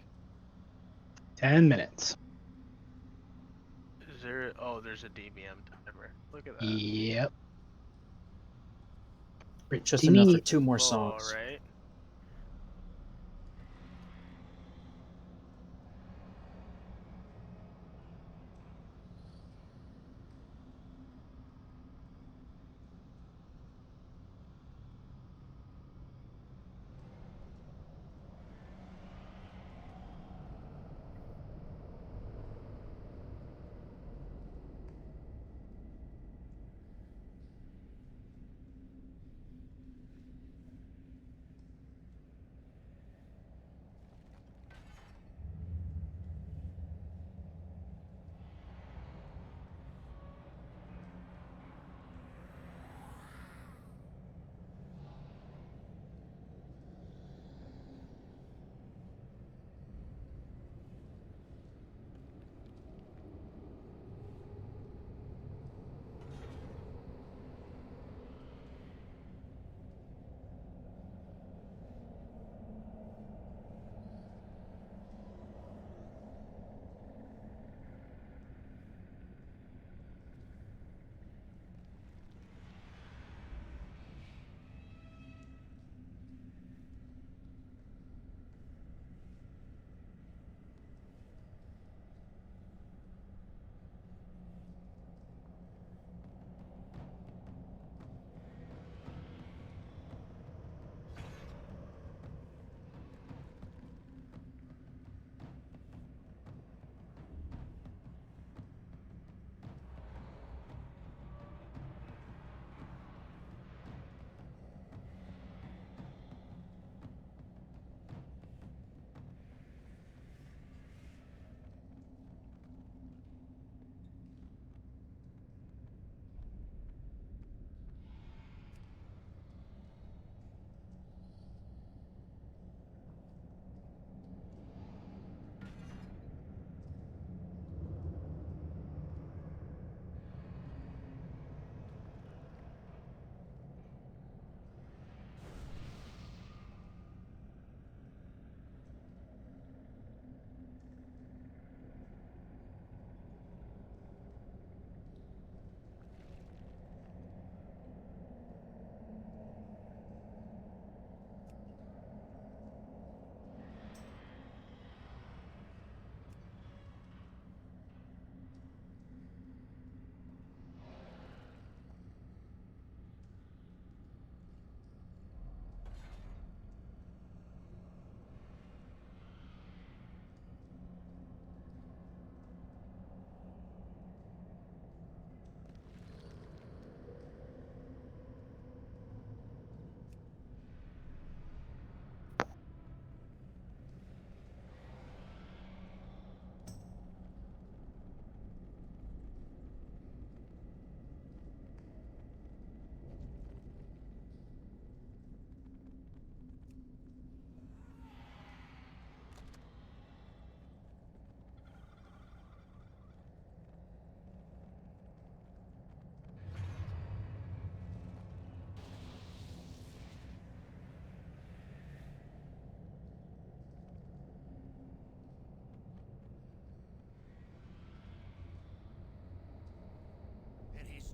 10 minutes. Is there? Oh, there's a DBM timer. Look at that. Yep. Just Pretty enough for neat. 2 more Oh, songs. right.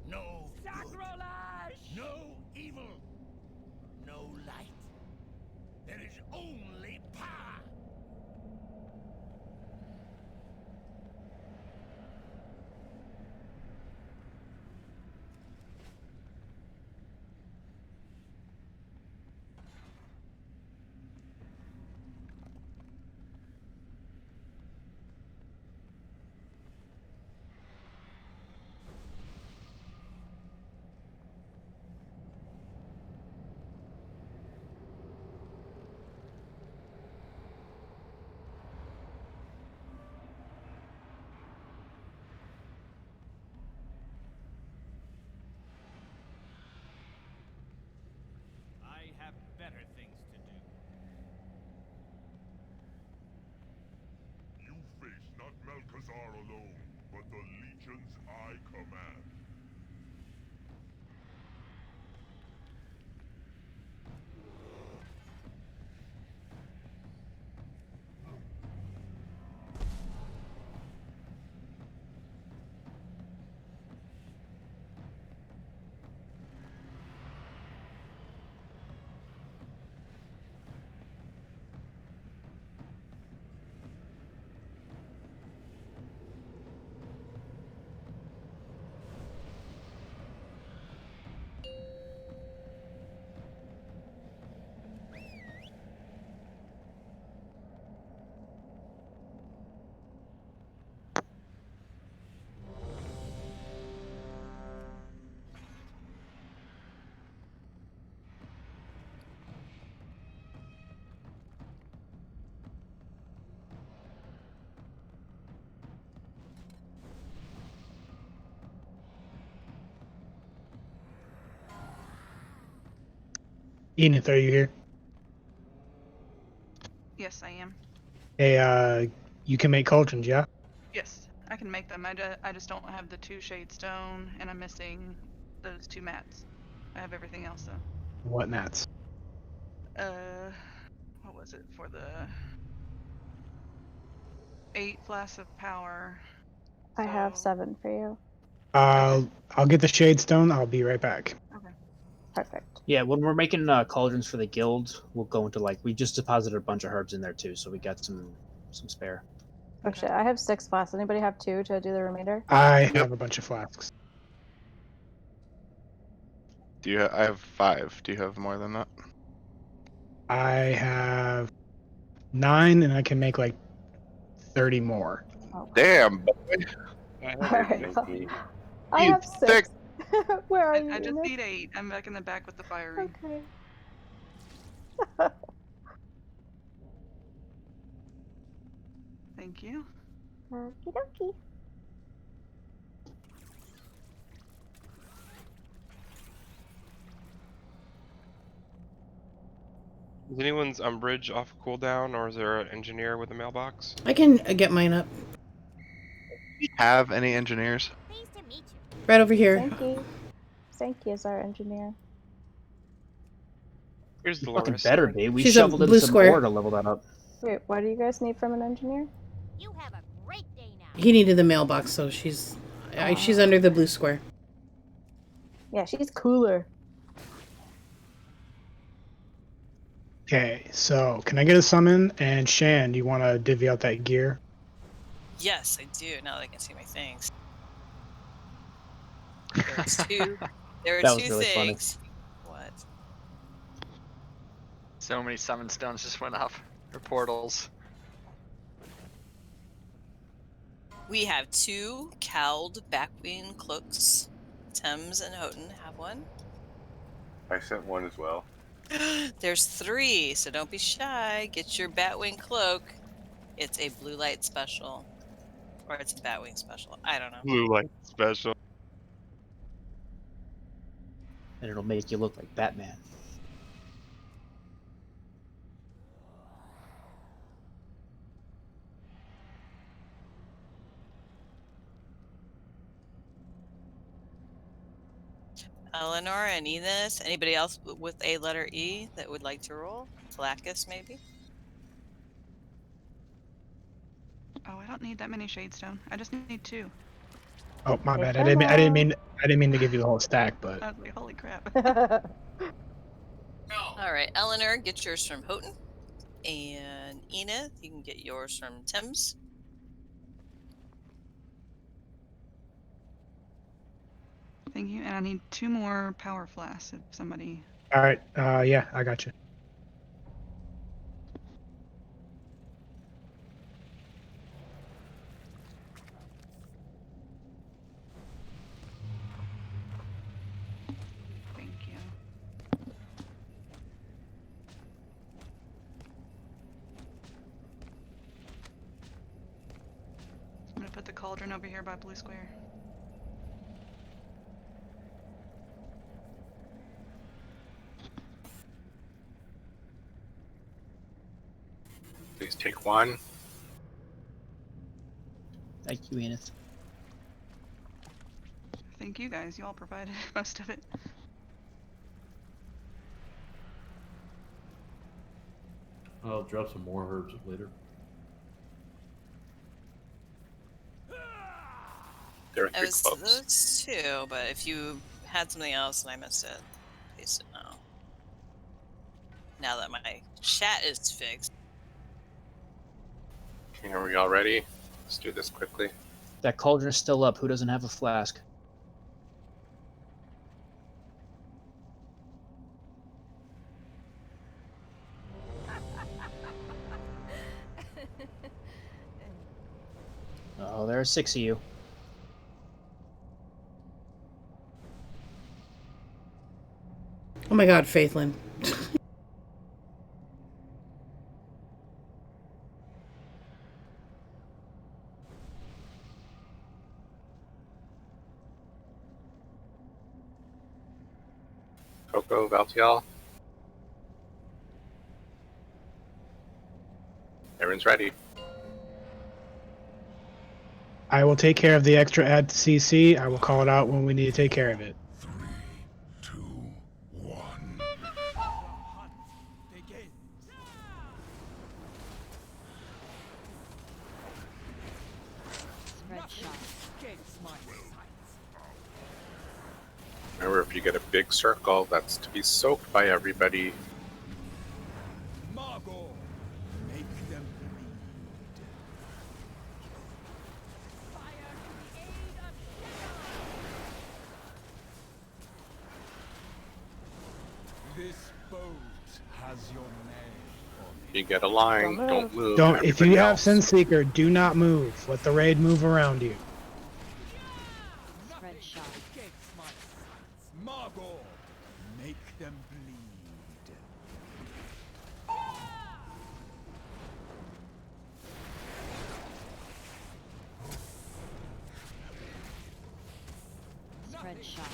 No sacrilege! No evil! No light! There is only power! Enith, are you here? Yes, I am. Hey, you can make cauldrons, yeah? Yes, I can make them. I just don't have the 2 shade stone, and I'm missing those 2 mats. I have everything else though. What mats? What was it for the 8 flasks of power? I have 7 for you. I'll get the shade stone. I'll be right back. Okay. Perfect. Yeah, when we're making cauldrons for the guild, we'll go into we just deposited a bunch of herbs in there too, so we got some spare. Oh shit, I have 6 flasks. Anybody have 2 to do the remainder? I have a bunch of flasks. Do you? I have 5. Do you have more than that? I have 9, and I can make like 30 more. Damn. Boy. Alright. I have 6. Where are you? I just Enith? need 8. I'm back in the back with the firing. Okay. Thank you. Okie dokie. Is anyone's umbrage off cooldown, or is there an engineer with a mailbox? I can get mine up. Have any engineers? Right over here. Sankey is our engineer. Here's You Dolores. fucking better be. We She's a shoveled in blue some square. ore to level that up. Wait, what do you guys need from an engineer? He needed the mailbox, so she's under the blue square. Yeah, she's cooler. Okay, so can I get a summon? And Shan, do you want to divvy out that gear? Yes, I do. Now that I can see my things. There's 2. There are That was 2 really funny. things. What? So many summon stones just went up. Or portals. We have 2 cowled backwing cloaks. Thames and Houghton have one. I sent one as well. There's 3, so don't be shy. Get your Batwing cloak. It's a blue light special. Or it's a Batwing special. I don't know. Blue light special. And it'll make you look like Batman. Eleanor and Enos. Anybody else with a letter E that would like to roll? Flacus, maybe? Oh, I don't need that many shade stone. I just need 2. Oh, my bad. I didn't mean to give you the whole stack, but I was like, holy crap. All right, Eleanor, get yours from Houghton. And Enith, you can get yours from Thames. Thank you. And I need 2 more power flasks if somebody. all right. Yeah, I got you. Thank you. I'm gonna put the cauldron over here by blue square. Please take 1. Thank you, Enith. Thank you guys. You all provided most of it. I'll drop some more herbs later. There are I 3 was cloaks. those 2, but if you had something else and I missed it, please know. Now that my chat is fixed. Okay, are we all ready? Let's do this quickly. That cauldron is still up. Who doesn't have a flask? Oh, there are 6 of you. Oh my god, Faithlin. Coco, Valtiel. Turn's ready. I will take care of the extra add to CC. I will call it out when we need to take care of it. Remember, if you get a big circle, that's to be soaked by everybody. This boat has your name. You get a line, don't move. Don't. If you Everybody have else. Sunseeker, do not move. Let the raid move around you. Spread shot. Margot, make them bleed. Spread shot.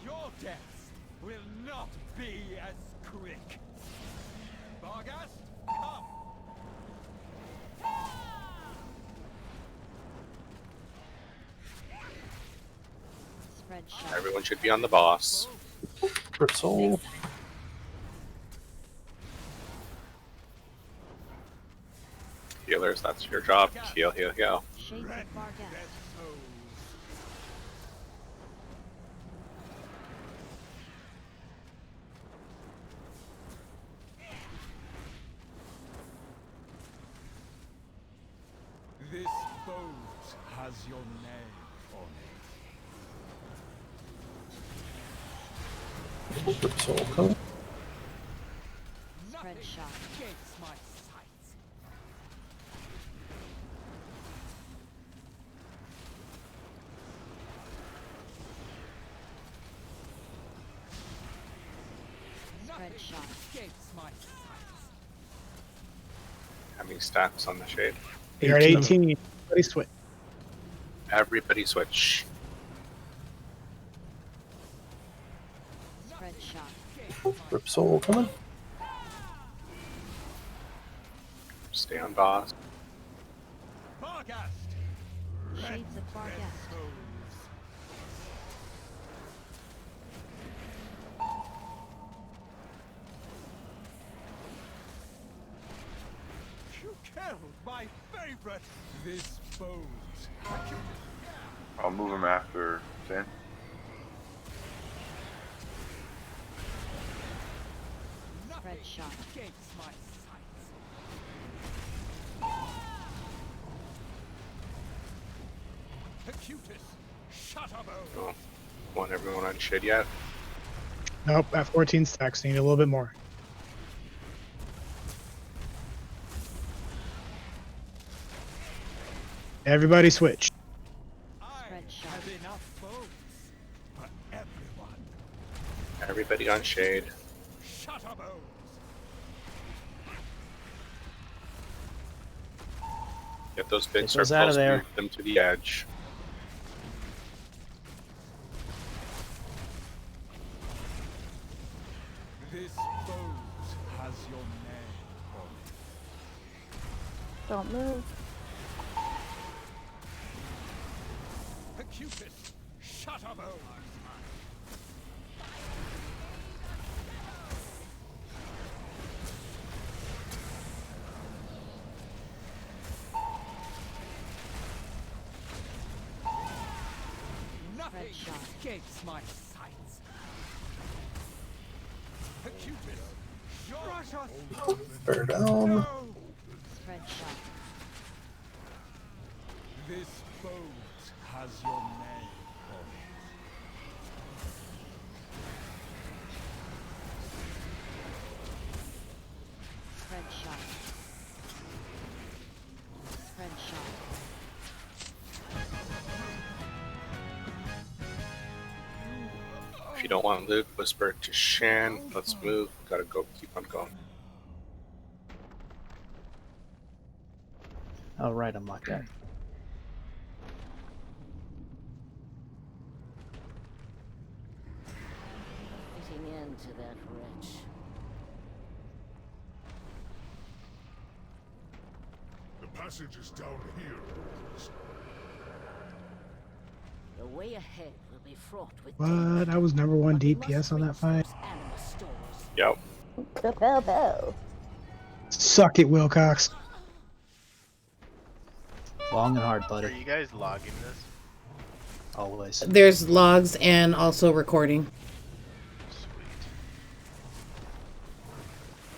Your death will not be as quick. Barghast, come. Spread shot. Everyone should be on the boss. Brittle. Healers, that's your job. Heal, heal, heal. Shades of Barghast. This boat has your name on it. Brittle. Come. Spread shot. Escapes my sight. Spread shot. Escapes my sight. How many stats on the shade? You're at 18. Everybody switch. Everybody switch. Spread shot. Rip Soul coming. Stay on boss. Barghast. Shades of Barghast. You killed my favorite. This boat. I'll move him after Sin. Spread shot. Escapes my sight. Acutus. Shutterbow. Oh, want everyone on shit yet? Nope, at 14 stacks. Need a little bit more. Everybody switch. Spread shot. Have enough boats for everyone. Everybody on shade. Shutterbows. Get those big Get circles. those out of there. Move them to the edge. This boat has your name on Don't move. it. Acutus. Shutterbow. Nothing shot. escapes my sights. Acutus. Brush us. Bear down. No. Spread shot. This boat has your name on it. Spread shot. Spread shot. If you don't want Luke, whisper to Shan. Let's move. Gotta go. Keep on going. Oh, right, I'm locked in. end to that wretch. The passage is down here. The way ahead will be fraught with What? I was number 1 DPS on that fight. animal stores. Yep. Suck it, Wilcox. Long and hard, Are buddy. you guys logging this? Always. There's logs and also recording.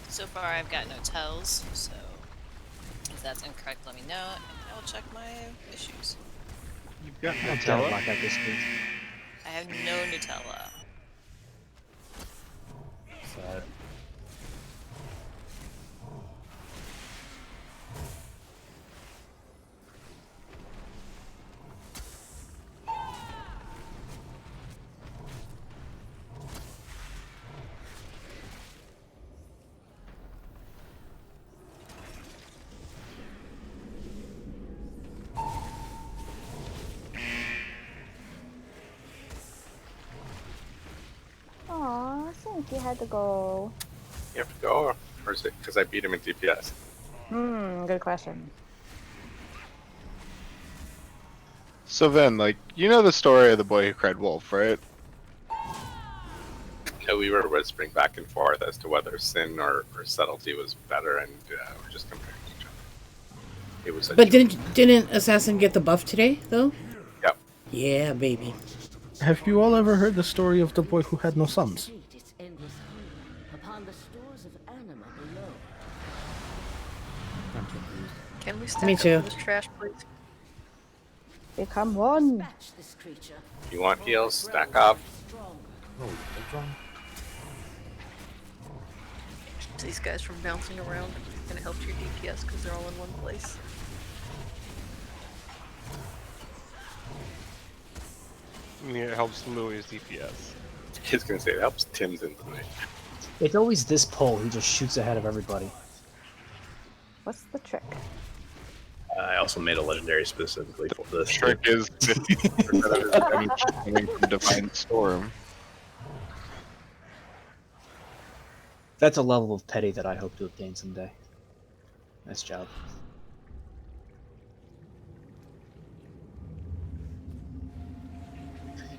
So far, I've got no tells, so if that's incorrect, let me know, and I will check my issues. You've got I'll tell about that this week. I have no Nutella. Sad. Aw, I think you had to go. You have to go, or is it because I beat him in DPS? Good question. So then, like, you know the story of the boy who cried wolf, right? Yeah, we were whispering back and forth as to whether sin or subtlety was better, and we're just comparing each other. It was. But didn't Assassin get the buff today, though? Yep. Yeah, baby. Have you all ever heard the story of the boy who had no sons? Its endless hunger upon the stores of anima below. Can we stack Me up too. on this trash, please? Become one. This creature. If you want heals, stack up. These guys from bouncing around, and it helps your DPS because they're all in one place. I mean, it helps Louis' DPS. He's gonna say it helps Tim's intimate. It's always this pole who just shoots ahead of everybody. What's the trick? I also made a legendary specifically for this. Trick is 50% of his damage coming from Divine Storm. That's a level of petty that I hope to obtain someday. Nice job.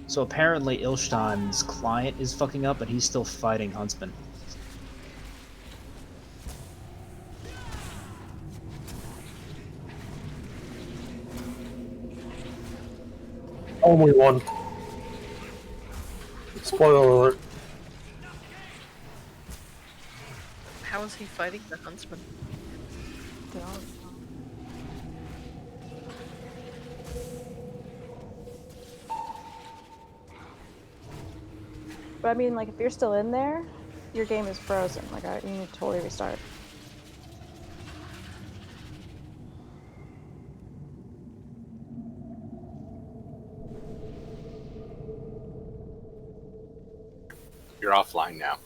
So apparently Ilshtan's client is fucking up, but he's still fighting Huntsman. Only one. Spoiler alert. How is he fighting the huntsman? But I mean, like, if you're still in there, your game is frozen. Like, you need to totally restart. You're offline now.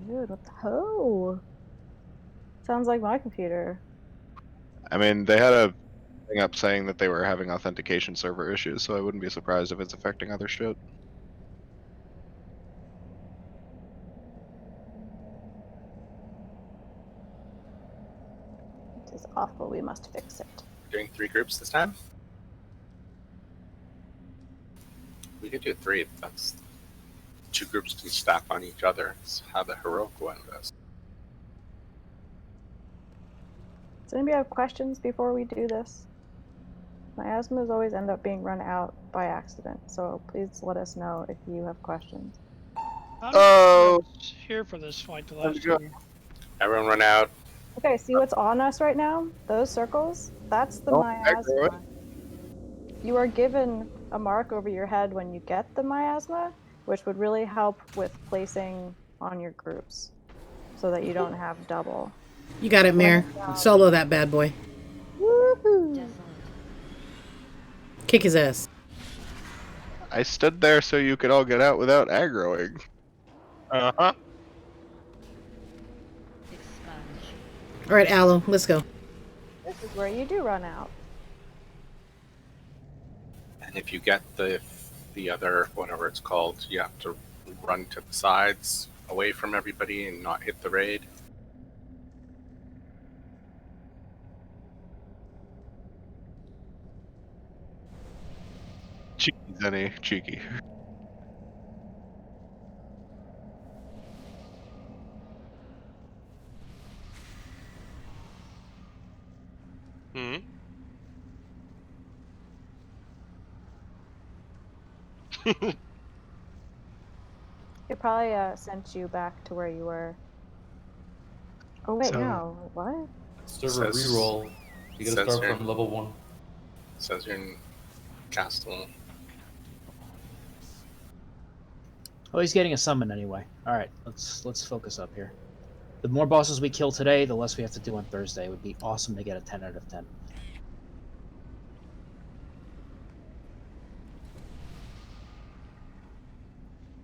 Dude, what the hell? Sounds like my computer. I mean, they had a thing up saying that they were having authentication server issues, so I wouldn't be surprised if it's affecting other shit. It is awful. We must fix it. Doing 3 groups this time? We could do 3. That's 2 groups can stack on each other. It's how the heroic one does. Does anybody have questions before we do this? My asthmas always end up being run out by accident, so please let us know if you have questions. Oh, here for this fight the Let's last go. time. Everyone run out. Okay, see what's on us right now? Those circles? That's the miasma. You are given a mark over your head when you get the miasma, which would really help with placing on your groups so that you don't have double. You got it, Mare. Solo that bad boy. Woohoo! Kick his ass. I stood there so you could all get out without aggroing. Uh-huh. All right, Aloe, let's go. This is where you do run out. And if you get the other, whatever it's called, you have to run to the sides away from everybody and not hit the raid. Cheeky, Zenny. Cheeky. Hmm. It probably sent you back to where you were. Oh wait, So- no. What? Server reroll. You gotta says start you're- from level 1. Says you're in Castle. Oh, he's getting a summon anyway. All right, let's focus up here. The more bosses we kill today, the less we have to do on Thursday. It would be awesome to get a 10 out of 10.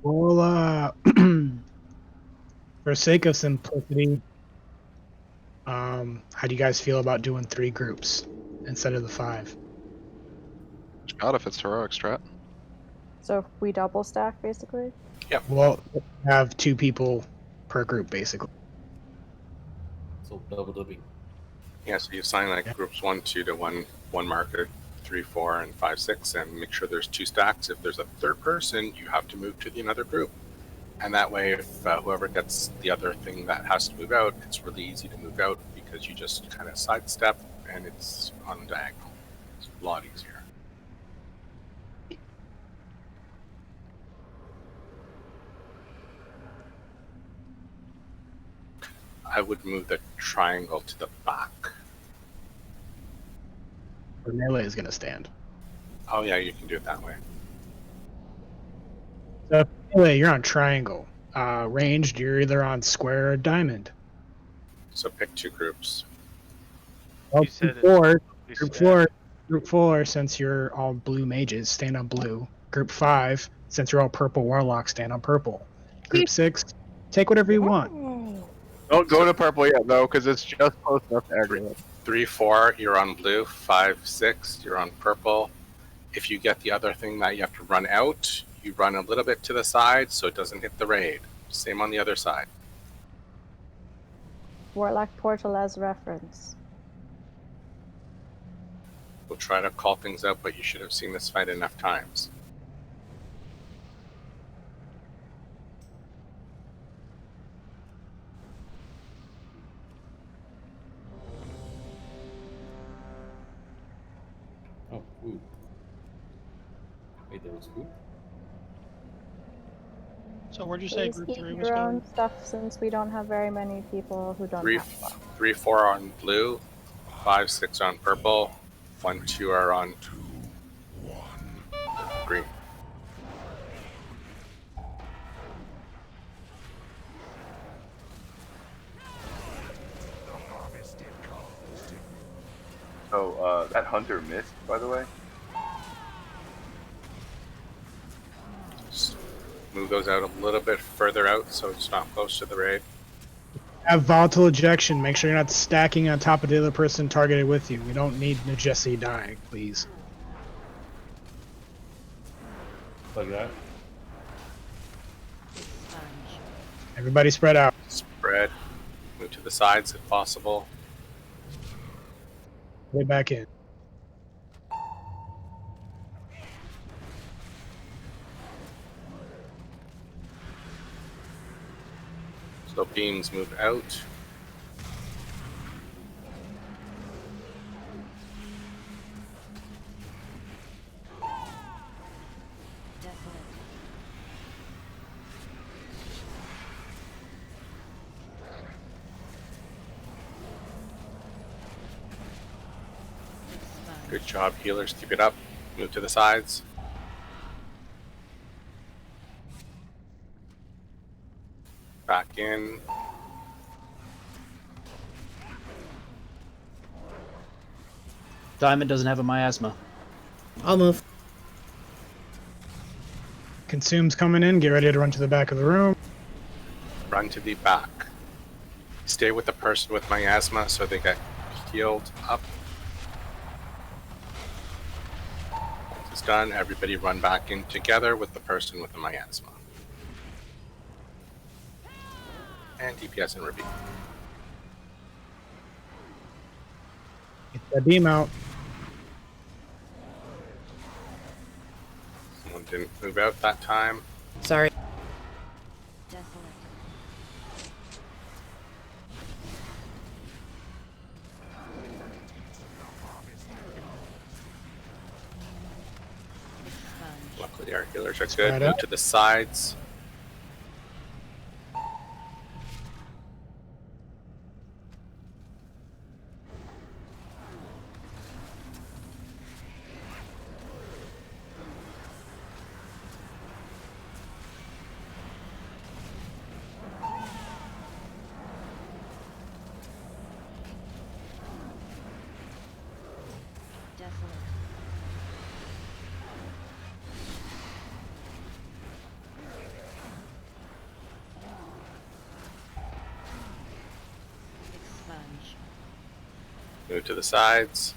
Well, for sake of simplicity, how do you guys feel about doing 3 groups instead of the 5? God, if it's heroic strat. So if we double stack, basically. Yep. Well, have 2 people per group, basically. So double dipping. Yeah, so you assign like groups 1, 2 to one marker, 3, 4, and 5, 6, and make sure there's 2 stacks. If there's a third person, you have to move to the another group. And that way, if whoever gets the other thing that has to move out, it's really easy to move out because you just kind of sidestep and it's on diagonal. It's a lot easier. I would move the triangle to the back. Where melee is going to stand. Oh yeah, you can do it that way. So melee, you're on triangle. Ranged, you're either on square or diamond. So pick 2 groups. Well, You said group 4, since you're all blue mages, stand on blue. Group 5, since you're all purple warlocks, stand on purple. Group 6, take whatever you want. Don't go to purple yet, though, because it's just close enough to aggregate. 3, 4, you're on blue. 5, 6, you're on purple. If you get the other thing that you have to run out, you run a little bit to the side so it doesn't hit the raid. Same on the other side. Warlock portal as reference. We'll try to call things out, but you should have seen this fight enough times. Oh, ooh. Wait, there was who? So where'd you say Please group eat 3 was your going? own stuff since we don't have very many people who don't 3, have stuff. 3, 4 on blue. 5, 6 on purple. 1, 2 are on green. So that hunter missed, by the way. Just move those out a little bit further out so it's not close to the raid. Have volatile ejection. Make sure you're not stacking on top of the other person targeted with you. We don't need Najesi dying, please. Like that? Everybody spread out. Spread. Move to the sides if possible. Way back in. So beams move out. Good job, healers. Keep it up. Move to the sides. Back in. Diamond doesn't have a miasma. I'll move. Consume's coming in. Get ready to run to the back of the room. Run to the back. Stay with the person with miasma so they get healed up. Just done, everybody run back in together with the person with the miasma. And DPS and repeat. Get that beam out. Someone didn't move out that time. Sorry. Luckily our healers are good. Spread Move out. to the sides. Move to the sides.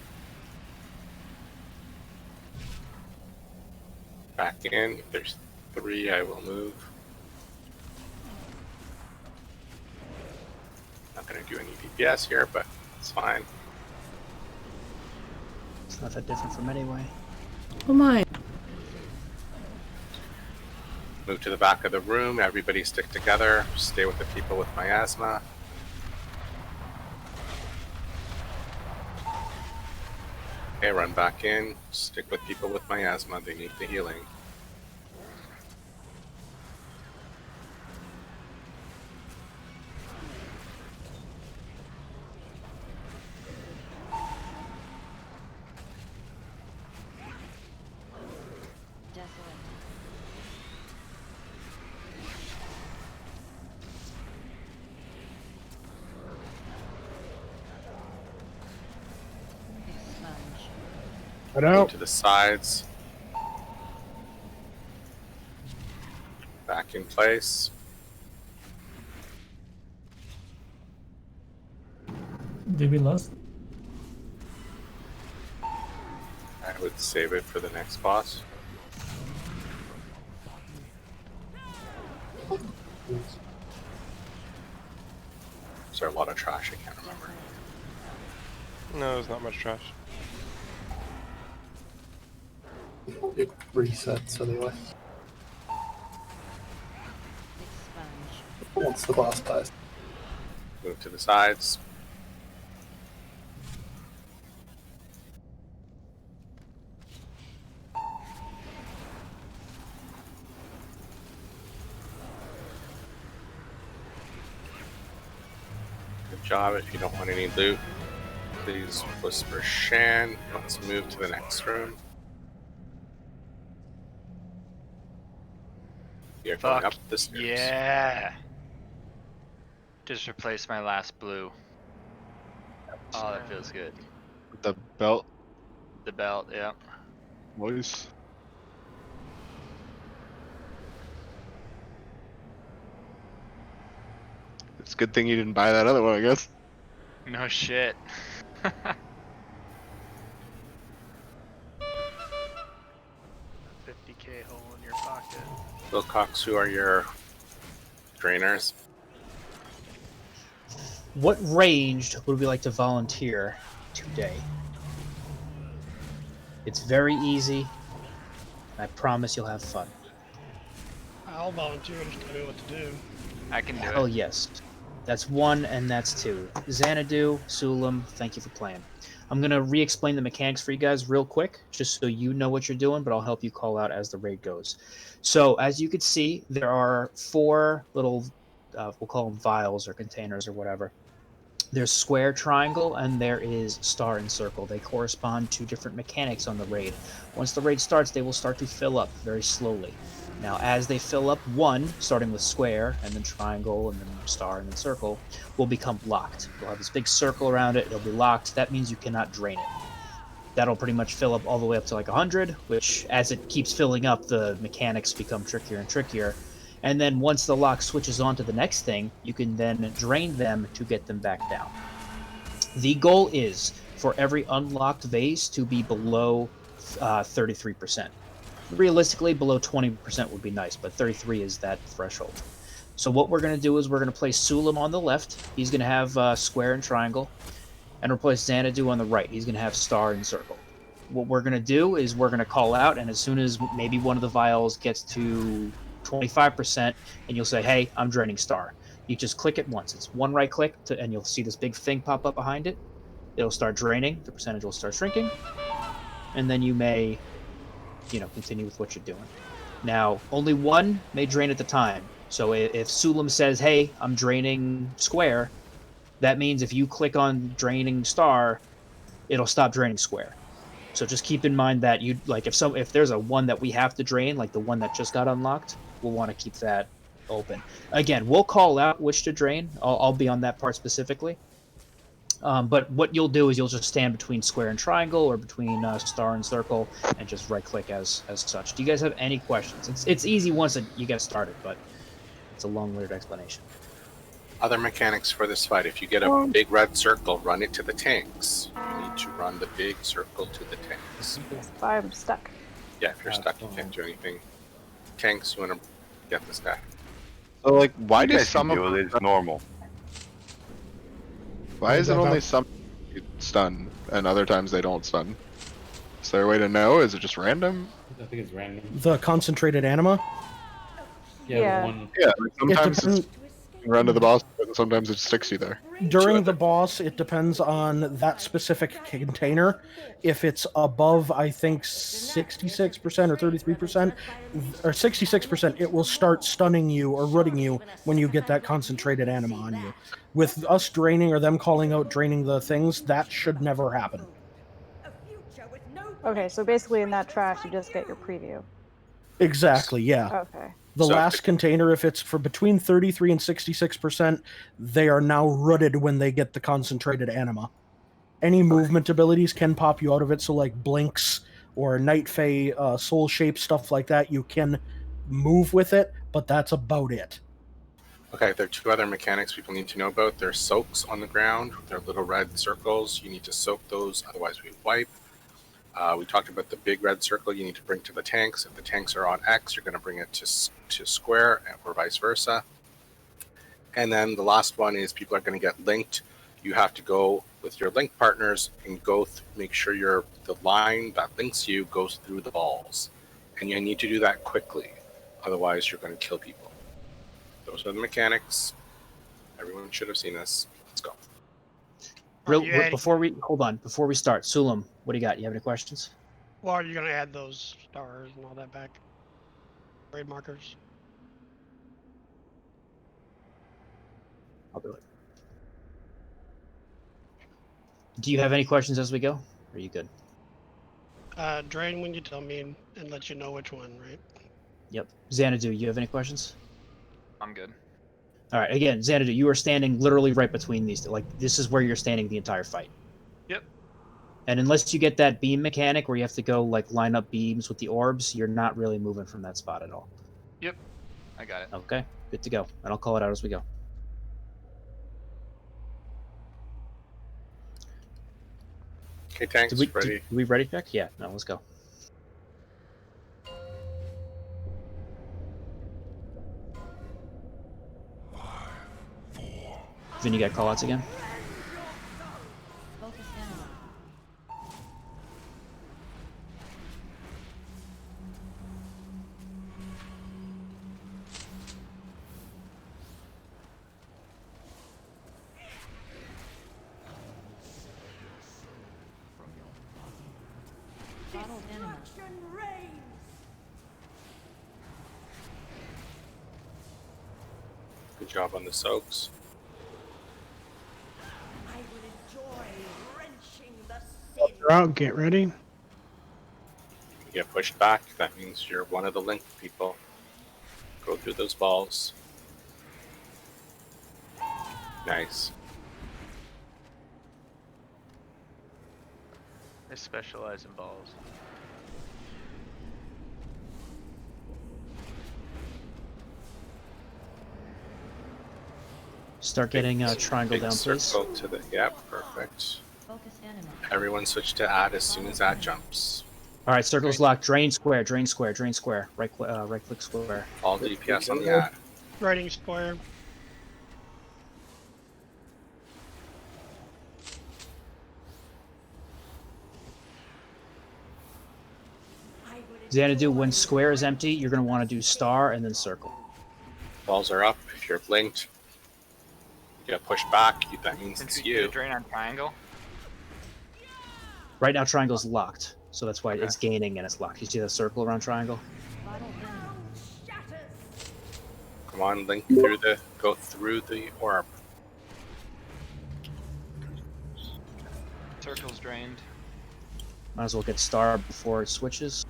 Back in. If there's 3, I will move. Not going to do any DPS here, but it's fine. It's not that different from anyway. Oh my. Move to the back of the room. Everybody stick together. Stay with the people with miasma. Okay, run back in. Stick with people with miasma. They need the healing. Spread out. To the sides. Back in place. Did we lose? I would save it for the next boss. Is there a lot of trash? I can't remember. No, there's not much trash. It resets anyway. Once the boss dies. Move to the sides. Good job. If you don't want any loot, please whisper Shan. Let's move to the next room. You're going up the stairs. Yeah. Just replaced my last blue. Oh, that feels good. The belt. The belt, yeah. Nice. It's a good thing you didn't buy that other one, I guess. No shit. 50k hole in your pocket. Wilcox, who are your drainers? What ranged would we like to volunteer today? It's very easy. I promise you'll have fun. I'll volunteer. Just tell me what to do. I can do it. Oh yes. That's 1 and that's 2. Xanadu, Sulam, thank you for playing. I'm going to re-explain the mechanics for you guys real quick, just so you know what you're doing, but I'll help you call out as the raid goes. So, as you can see, there are 4 little, we'll call them vials or containers or whatever. There's square, triangle, and there is star and circle. They correspond to different mechanics on the raid. Once the raid starts, they will start to fill up very slowly. Now, as they fill up, 1, starting with square, and then triangle, and then star, and then circle, will become locked. You'll have this big circle around it. It'll be locked. That means you cannot drain it. That'll pretty much fill up all the way up to like 100, which, as it keeps filling up, the mechanics become trickier and trickier. And then once the lock switches on to the next thing, you can then drain them to get them back down. The goal is for every unlocked vase to be below 33%. realistically, below 20% would be nice, but 33 is that threshold. So what we're going to do is we're going to place Sulam on the left. He's going to have square and triangle. And replace Xanadu on the right. He's going to have star and circle. What we're going to do is we're going to call out, and as soon as maybe one of the vials gets to 25%, and you'll say, hey, I'm draining star. You just click it once. It's one right click, and you'll see this big thing pop up behind it. It'll start draining. The percentage will start shrinking. And then you may, continue with what you're doing. Now, only one may drain at the time. So if Sulam says, hey, I'm draining square, that means if you click on draining star, it'll stop draining square. So just keep in mind that if there's a one that we have to drain, like the one that just got unlocked, we'll want to keep that open. Again, we'll call out which to drain. I'll be on that part specifically. But what you'll do is you'll just stand between square and triangle, or between star and circle, and just right click as such. Do you guys have any questions? It's easy once you get started, but it's a long-winded explanation. Other mechanics for this fight: if you get a big red circle, run it to the tanks. You need to run the big circle to the tanks. I'm stuck. Yeah, if you're stuck, you can't do anything. Tanks, you want to get this guy. So, like, why do You guys some can of do it. It's normal. Why is it only some stun and other times they don't stun? Is there a way to know? Is it just random? I think it's random. The concentrated anima. Yeah. Yeah, like sometimes depends- it's you run to the boss, but sometimes it sticks you there. During the boss, it depends on that specific container. If it's above, I think, 66% or 33%, or 66%, it will start stunning you or rooting you when you get that concentrated anima on you. With us draining or them calling out draining the things, that should never happen. Okay, so basically in that trash, you just get your preview. Exactly, yeah. Okay. The So last container, if it's for between 33 and 66%, they are now rooted when they get the concentrated anima. Any movement abilities can pop you out of it, so like blinks or night fae, soul shape, stuff like that, you can move with it, but that's about it. Okay, there are two other mechanics people need to know about. There's soaks on the ground. They're little red circles. You need to soak those, otherwise we wipe. We talked about the big red circle you need to bring to the tanks. If the tanks are on X, you're going to bring it to square, or vice versa. And then the last one is people are going to get linked. You have to go with your link partners and make sure the line that links you goes through the balls. And you need to do that quickly. Otherwise, you're going to kill people. Those are the mechanics. Everyone should have seen this. Let's go. Before we start, Sulam, what do you got? You have any questions? Well, are you going to add those stars and all that back? Grade markers? I'll do it. Do you have any questions as we go? Or are you good? Drain when you tell me and let you know which one, right? Yep. Xanadu, you have any questions? I'm good. All right. Again, Xanadu, you are standing literally right between these two. Like, this is where you're standing the entire fight. Yep. And unless you get that beam mechanic where you have to go, like, line up beams with the orbs, you're not really moving from that spot at all. Yep. I got it. Okay. Good to go. And I'll call it out as we go. Okay, tanks, ready. Did we ready check? Yeah. No, let's go. Vin, you got callouts again? Good job on the soaks. You're out. Get ready. You get pushed back. That means you're one of the link people. Go through those balls. Nice. I specialize in balls. Start getting triangle Big down, please. circle to the, yeah, perfect. Everyone switch to add as soon as that jumps. All right, circle's locked. Drain square, drain square, drain square. Right click square. All DPS on the ad. Writing square. Xanadu, when square is empty, you're going to want to do star and then circle. Balls are up. If you're blinked, you get pushed back. That means Since it's we did a you. drain on triangle. Right now, triangle's locked, so that's why it's gaining and it's locked. You see the circle around triangle? Come on, link through the. Go through the orb. Circle's drained. Might as well get star before it switches.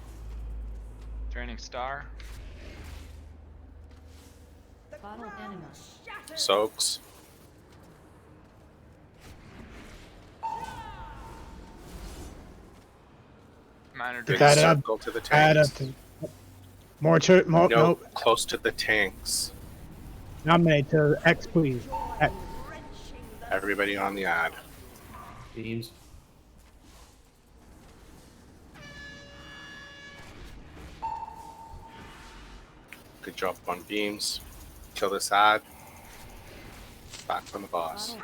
Draining star. Soaks. Minor Big That up. circle to the Add up. tanks. More to more. No, No, close to the tanks. nominate to X, please. X. Everybody on the ad. Beams. Good job on beams. Kill this ad. Back from the boss.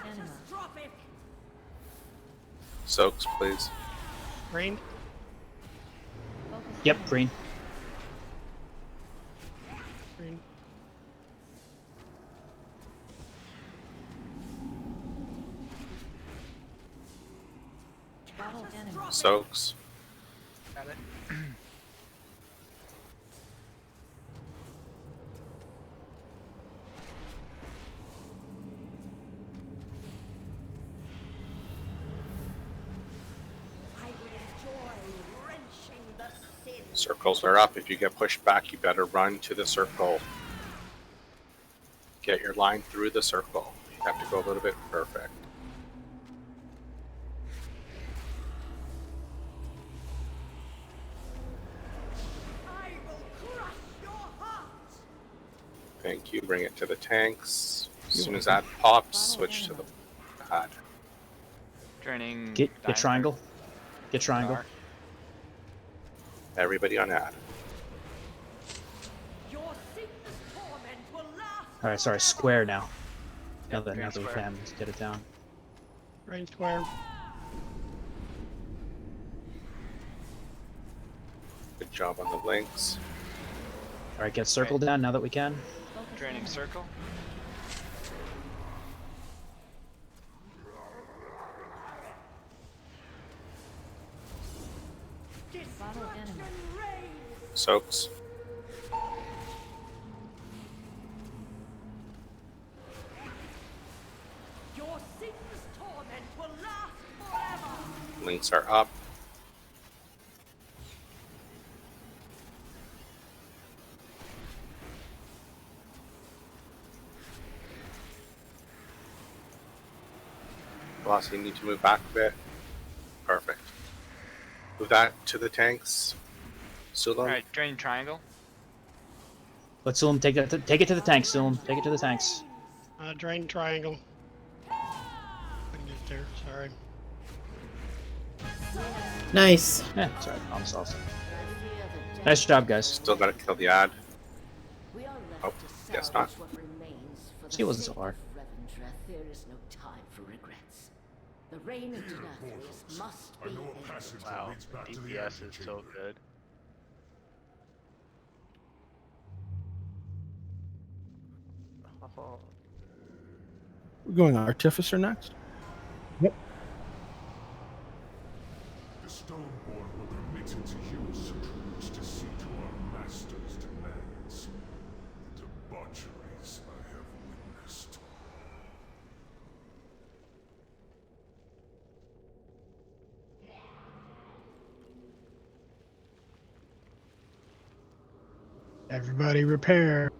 Soaks, please. Green. Yep, green. Green. Soaks. Got it. Circles are up. If you get pushed back, you better run to the circle. Get your line through the circle. You have to go a little bit perfect. Thank you. Bring it to the tanks. As soon as that pops, switch to the ad. Draining. Get diamond. triangle. Get triangle. Star. Everybody on ad. All right, sorry, square now. Now that drain we square. can, let's get it down. Drain square. Good job on the links. All right, get circle down now that we can. Draining circle. Soaks. Links are up. Boss, you need to move back a bit. Perfect. Move that to the tanks. Sulam. Alright, drain triangle. Let Sulam take it to the tanks, Sulam. Take it to the tanks. Drain triangle. Couldn't get there. Sorry. Nice. Yeah, sorry, I'm sauce. Nice job, guys. Still gotta kill the ad. Oh, guess not. See, it wasn't so hard. There is no time for regrets. The reign of Denathrius must be ended. Wow, DPS is so good. Oh. We're going Artificer next. Yep. The Stoneborn were permitted to use such rules to see to our master's demands. The debaucheries I have witnessed. Everybody repair.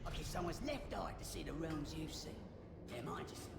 I'll give someone's left eye to see the realms you've seen. Yeah, mind yourself.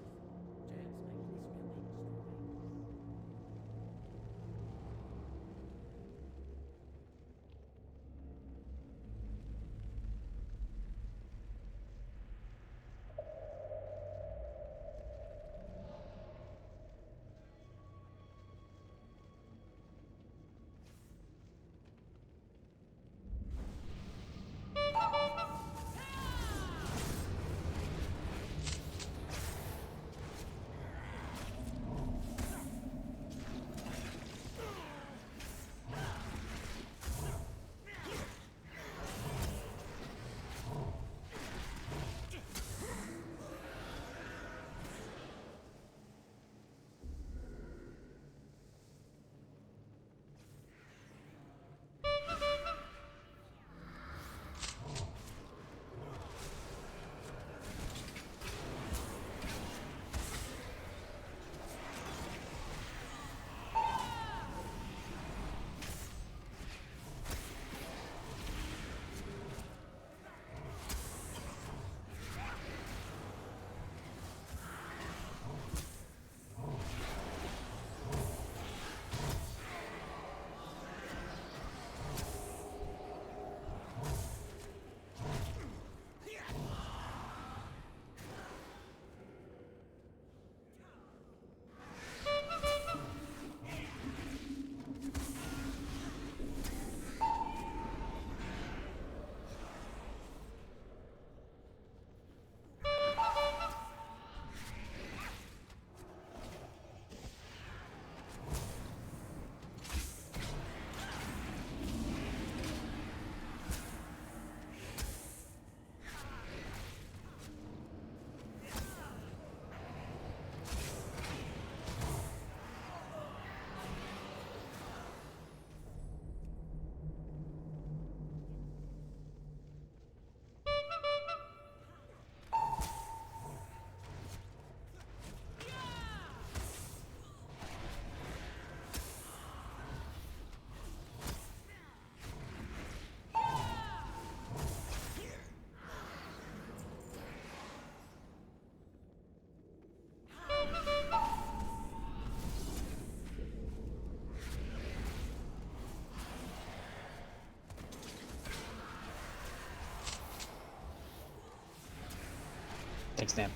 Thanks, Dan.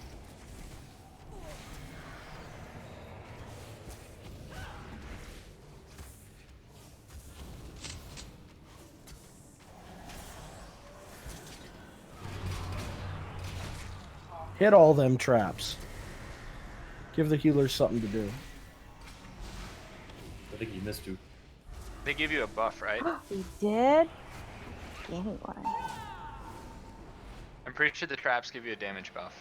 Hit all them traps. Give the healers something to do. I think you missed two. They give you a buff, right? We did? Give me one. I'm pretty sure the traps give you a damage buff.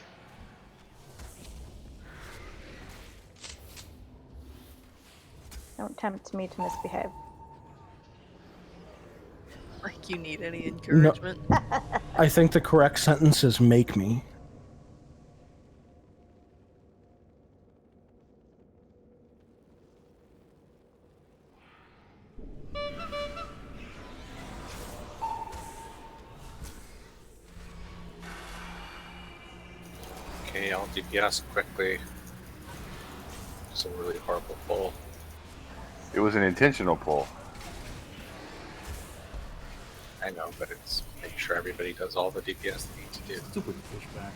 Don't tempt me to misbehave. Like you need any encouragement. I think the correct sentence is make me. Okay, I'll DPS quickly. It's a really horrible pull. It was an intentional pull. I know, but it's make sure everybody does all the DPS they need to do. Stupid pushback.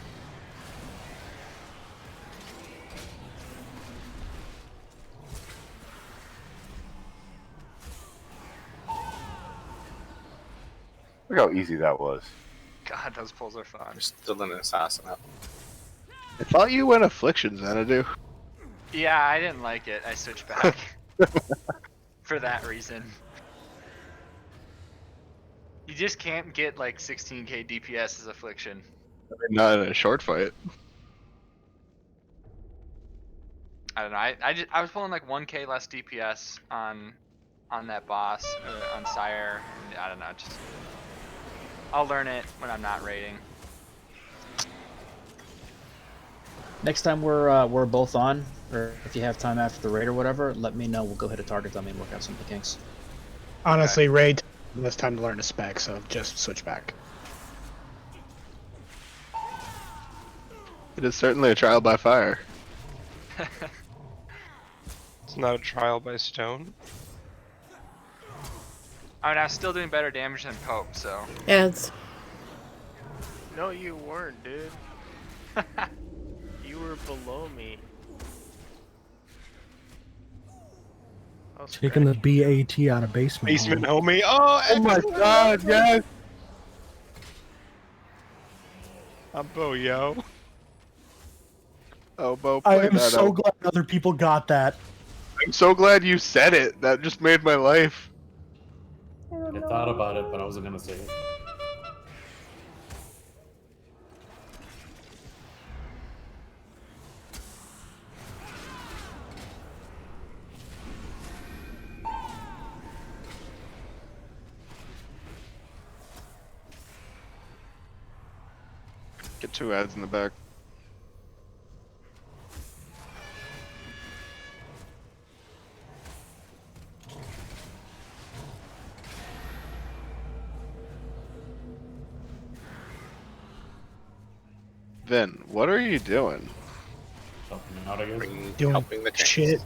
Look how easy that was. God, those pulls are fun. There's still an assassin up. I thought you went Affliction, Xanadu. Yeah, I didn't like it. I switched back. For that reason. You just can't get like 16k DPS as Affliction. I mean, not in a short fight. I don't know. I was pulling like 1k less DPS on that boss on Sire. I don't know. Just I'll learn it when I'm not raiding. Next time we're both on, or if you have time after the raid or whatever, let me know. We'll go hit a target dummy and work out some of the kinks. Honestly, raid, less time to learn a spec, so just switch back. It is certainly a trial by fire. It's not a trial by stone. I mean, I was still doing better damage than Pope, so. Ads. No, you weren't, dude. You were below me. Taking the BAT out of basement. Basement, home. homie. Oh my god, yes! I'm Bo, yo. Oh, Bo, I play am that so out. glad other people got that. I'm so glad you said it. That just made my life. I thought about it, but I wasn't gonna say it. Get 2 ads in the back. Vin, what are you doing? Helping out, I guess. Doing helping the tanks. shit.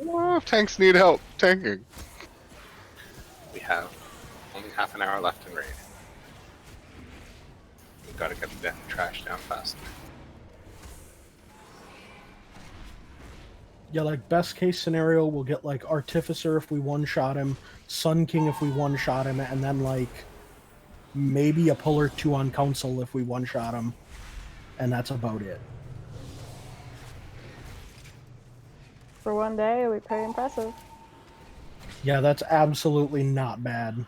Oh, tanks need help tanking. We have only half an hour left in raid. We've got to get the trash down fast. Yeah, like best case scenario, we'll get like Artificer if we one-shot him, Sun King if we one-shot him, and then like maybe a pull or 2 on Council if we one-shot him, and that's about it. For one day, it'll be pretty impressive. Yeah, that's absolutely not bad.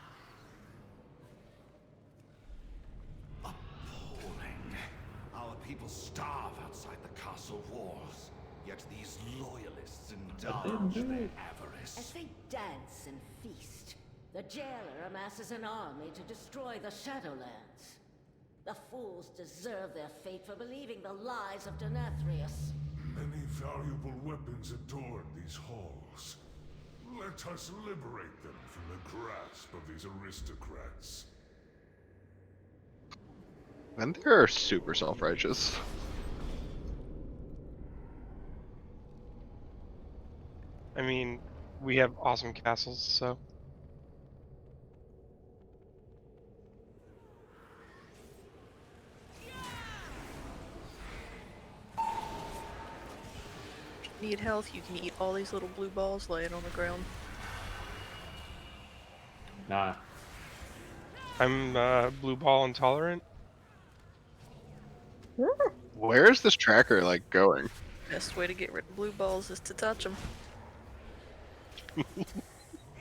Our people starve outside the castle walls, yet these loyalists indulge their avarice. As they dance and feast, the jailer amasses an army to destroy the Shadowlands. The fools deserve their fate for believing the lies of Denathrius. Many valuable weapons adorn these halls. Let us liberate them from the grasp of these aristocrats. And they're super self-righteous. I mean, we have awesome castles, so. Need health, you can eat all these little blue balls laying on the ground. Nah. I'm blue ball intolerant. Where is this tracker like going? Best way to get rid of blue balls is to touch them.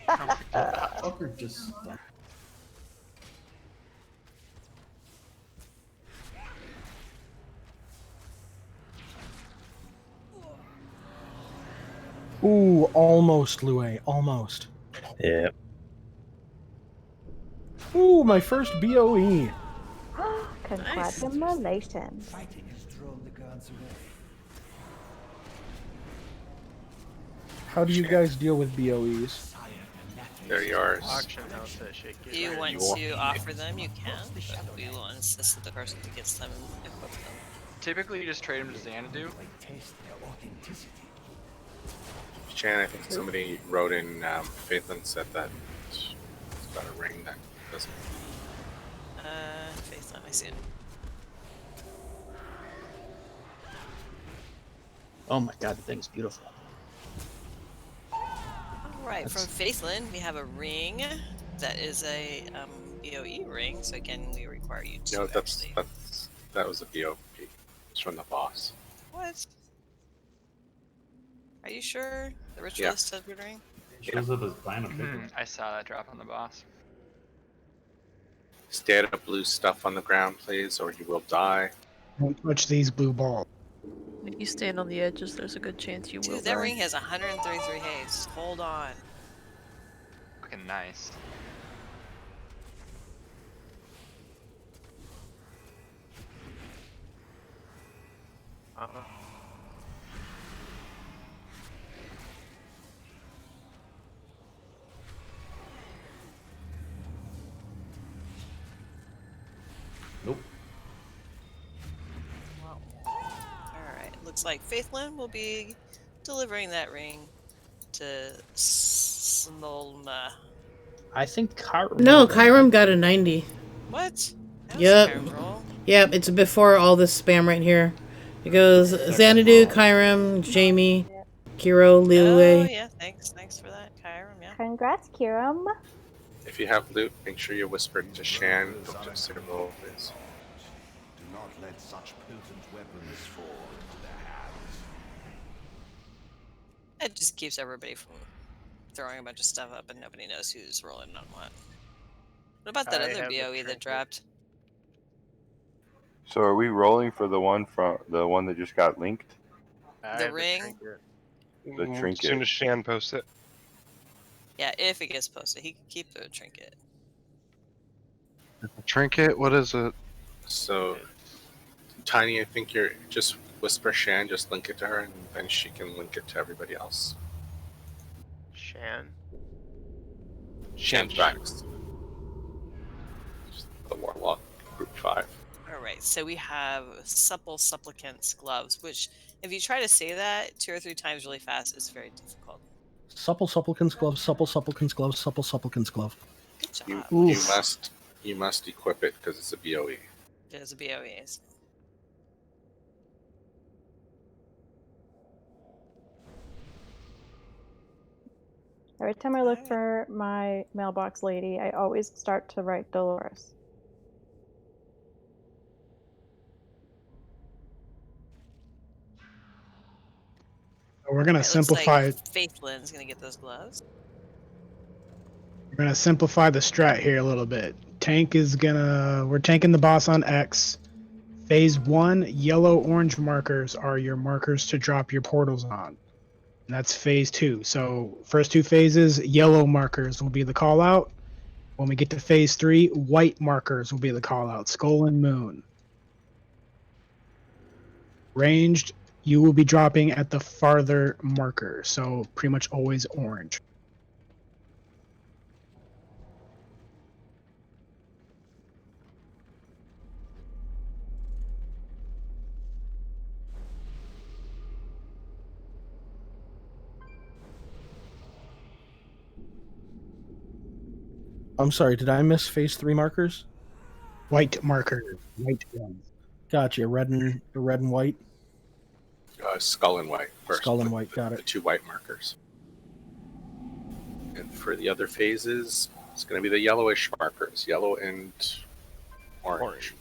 Fucker just. Ooh, almost, Lue. Almost. Yeah. Ooh, my first BOE. Congratulations. Fighting has drawn the guards away. How do you guys deal with BOEs? They're yours. Auction house that shit. If you want to offer them, you can, but we will insist that the person who gets them equip them. Typically, you just trade them to Xanadu. Shan, I think somebody wrote in Faithland said that it's got a ring that doesn't. Faithland, I see it. Oh my god, the thing's beautiful. Alright, from Faithland, we have a ring that is a BOE ring, so again, we require you to. No, that was a BOP. It's from the boss. What? Are you sure? The ritualist husband ring? Shows up as planet. I saw that drop on the boss. Stay out of blue stuff on the ground, please, or you will die. Don't touch these blue balls. If you stand on the edges, there's a good chance you will Dude, that die. ring has 133 haste. Hold on. Fucking nice. Nope. Alright, looks like Faithland will be delivering that ring to Snolma. I think Kyrum. No, Kyrum got a 90. What? Yep. Yep, it's before all this spam right here. It goes Xanadu, Kyrum, Jamie, Kiro, Lilue. Oh, yeah, thanks for that, Kyrum, yeah. Congrats, Kiram. If you have loot, make sure you whisper to Shan. Don't just say roll, please. Do not let such potent weapons fall into their hands. It just keeps everybody from throwing a bunch of stuff up and nobody knows who's rolling on what. What about that I other have the BOE that trinket. dropped? So are we rolling for the one that just got linked? I The have ring? trinket. The As trinket. soon as Shan posts it. Yeah, if it gets posted, he can keep the trinket. Trinket? What is it? So, Tiny, I think you're just whisper Shan, just link it to her, and then she can link it to everybody else. Shan. Shan's Vax. The Warlock, Group 5. Alright, so we have Supple Supplicants Gloves, which, if you try to say that 2 or 3 times really fast, it's very difficult. Supple supplicant's glove, supple supplicant's glove, supple supplicant's glove. Good job. You must equip it because it's a BOE. It is a BOE. So. Every time I look for my mailbox lady, I always start to write Dolores. We're gonna simplify. Looks like Faithland's gonna get those gloves. We're gonna simplify the strat here a little bit. We're tanking the boss on X. Phase 1, yellow-orange markers are your markers to drop your portals on. And that's phase 2. So first 2 phases, yellow markers will be the call out. When we get to phase 3, white markers will be the call out. Skull and Moon. Ranged, you will be dropping at the farther marker. So pretty much always orange. I'm sorry, did I miss phase 3 markers? White marker. White ones. Gotcha. Red and white. skull and white first. Skull and white, got The it. 2 white markers. And for the other phases, it's going to be the yellowish markers, yellow and orange.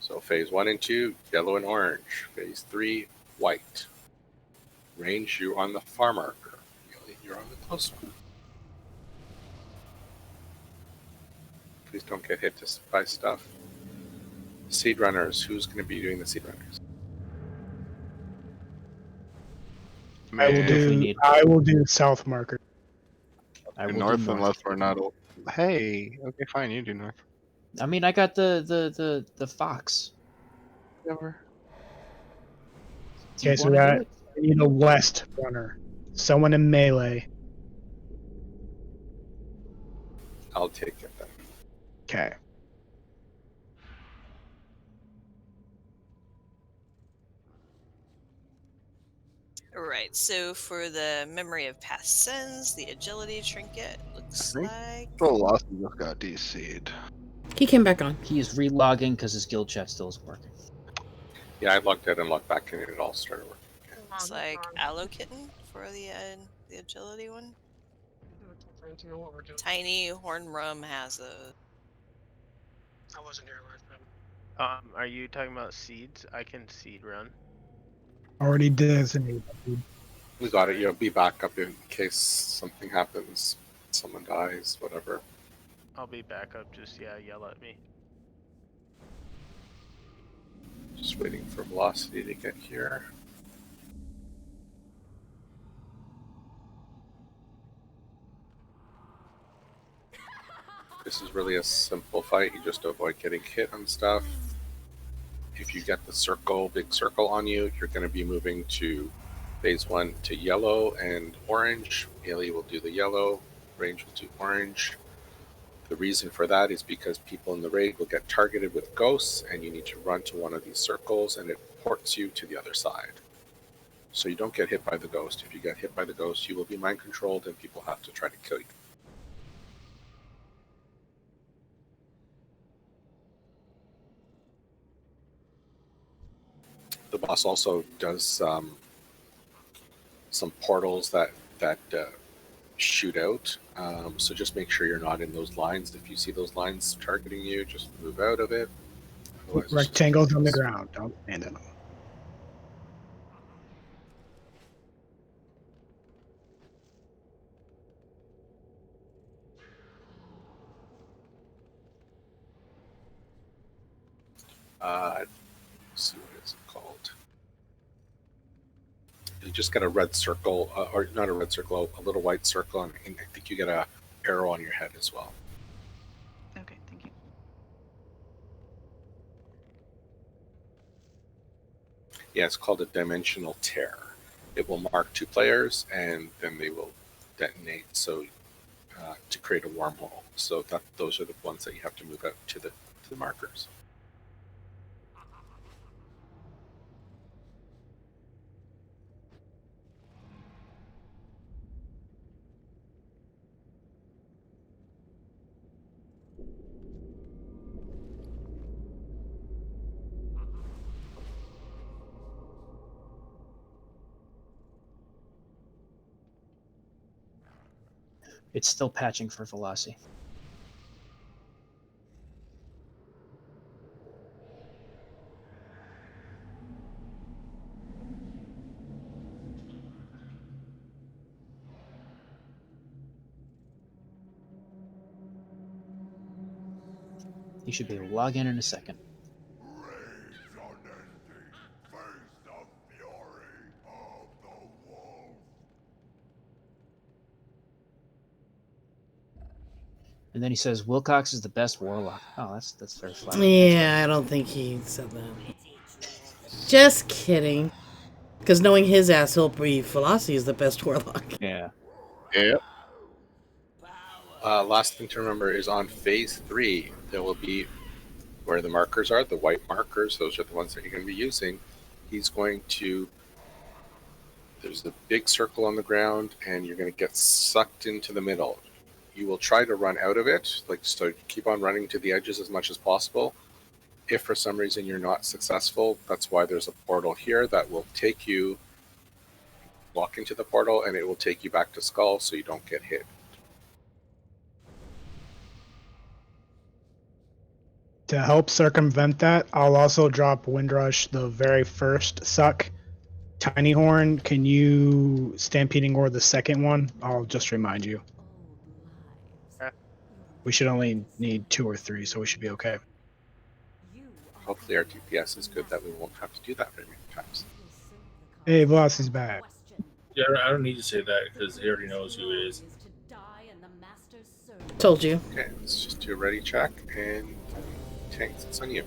So phase 1 and 2, yellow and orange. Phase 3, white. Range, you on the far marker. You're on the close one. Please don't get hit by stuff. Seed runners. Who's going to be doing the seed runners? I will do south marker. I will do North north. unless we're not. Hey, okay, fine. You do north. I mean, I got the fox. Whatever. Do you Okay, so wanna do that we need a west runner. Someone in melee. I'll take it then. Okay. Right, so for the memory of past sins, the agility trinket looks like. Velocity just got DC'd. He came back on. He is relogging because his guild chat still isn't working. Yeah, I logged out and logged back and it all started working. Looks like Aloe Kitten for the agility one. Tiny Horn Rum has a. I wasn't here last time. Are you talking about seeds? I can seed run. Already designated. We got it. Be back up in case something happens, someone dies, whatever. I'll be back up. Just yell at me. Just waiting for velocity to get here. This is really a simple fight. You just avoid getting hit on stuff. If you get the circle, big circle on you, you're going to be moving to phase 1 to yellow and orange. Melee will do the yellow, range will do orange. The reason for that is because people in the raid will get targeted with ghosts, and you need to run to one of these circles, and it ports you to the other side. So you don't get hit by the ghost. If you get hit by the ghost, you will be mind controlled, and people have to try to kill you. The boss also does some portals that shoot out. So just make sure you're not in those lines. If you see those lines targeting you, just move out of it. Otherwise, Rectangles on the ground. Don't stand in them. let's see, what is it called? You just get a red circle, or not a red circle, a little white circle, and I think you get a arrow on your head as well. Okay, thank you. Yeah, it's called a dimensional tear. It will mark 2 players, and then they will detonate. So to create a wormhole. So those are the ones that you have to move out to the markers. It's still patching for velocity. You should be able to log in a second. And then he says Wilcox is the best warlock. Oh, that's very flattering. Yeah, I don't think he said that. Just kidding. Because knowing his ass, he'll be Velocity is the best warlock. Yeah. Yep. Last thing to remember is on phase 3, there will be where the markers are, the white markers, those are the ones that you're going to be using. He's going to, there's a big circle on the ground, and you're going to get sucked into the middle. You will try to run out of it, so keep on running to the edges as much as possible. If for some reason you're not successful, that's why there's a portal here that will take you, walk into the portal, and it will take you back to Skull so you don't get hit. To help circumvent that, I'll also drop Windrush the very first suck. Tiny Horn, can you Stampeding Roar the second one? I'll just remind you. Okay. We should only need 2 or 3, so we should be okay. Hopefully our DPS is good that we won't have to do that very many times. Hey, Velocity's back. Yeah, I don't need to say that because he already knows who it is. Told you. Okay, let's just do a ready check, and Tanks, it's on you.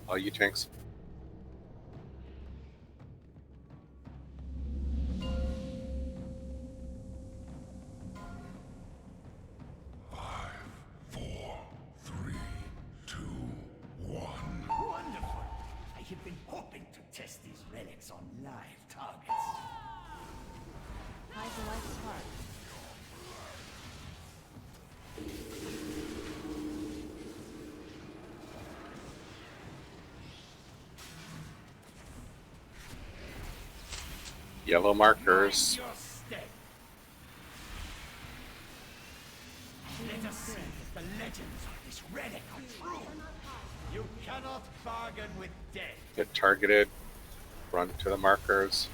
All you Tanks. Wonderful. I have been hoping to test these relics on live targets. Hide the light spark. Yellow markers. Let us see if the legends of this relic are true. You cannot bargain with death. Get targeted. Run to the markers.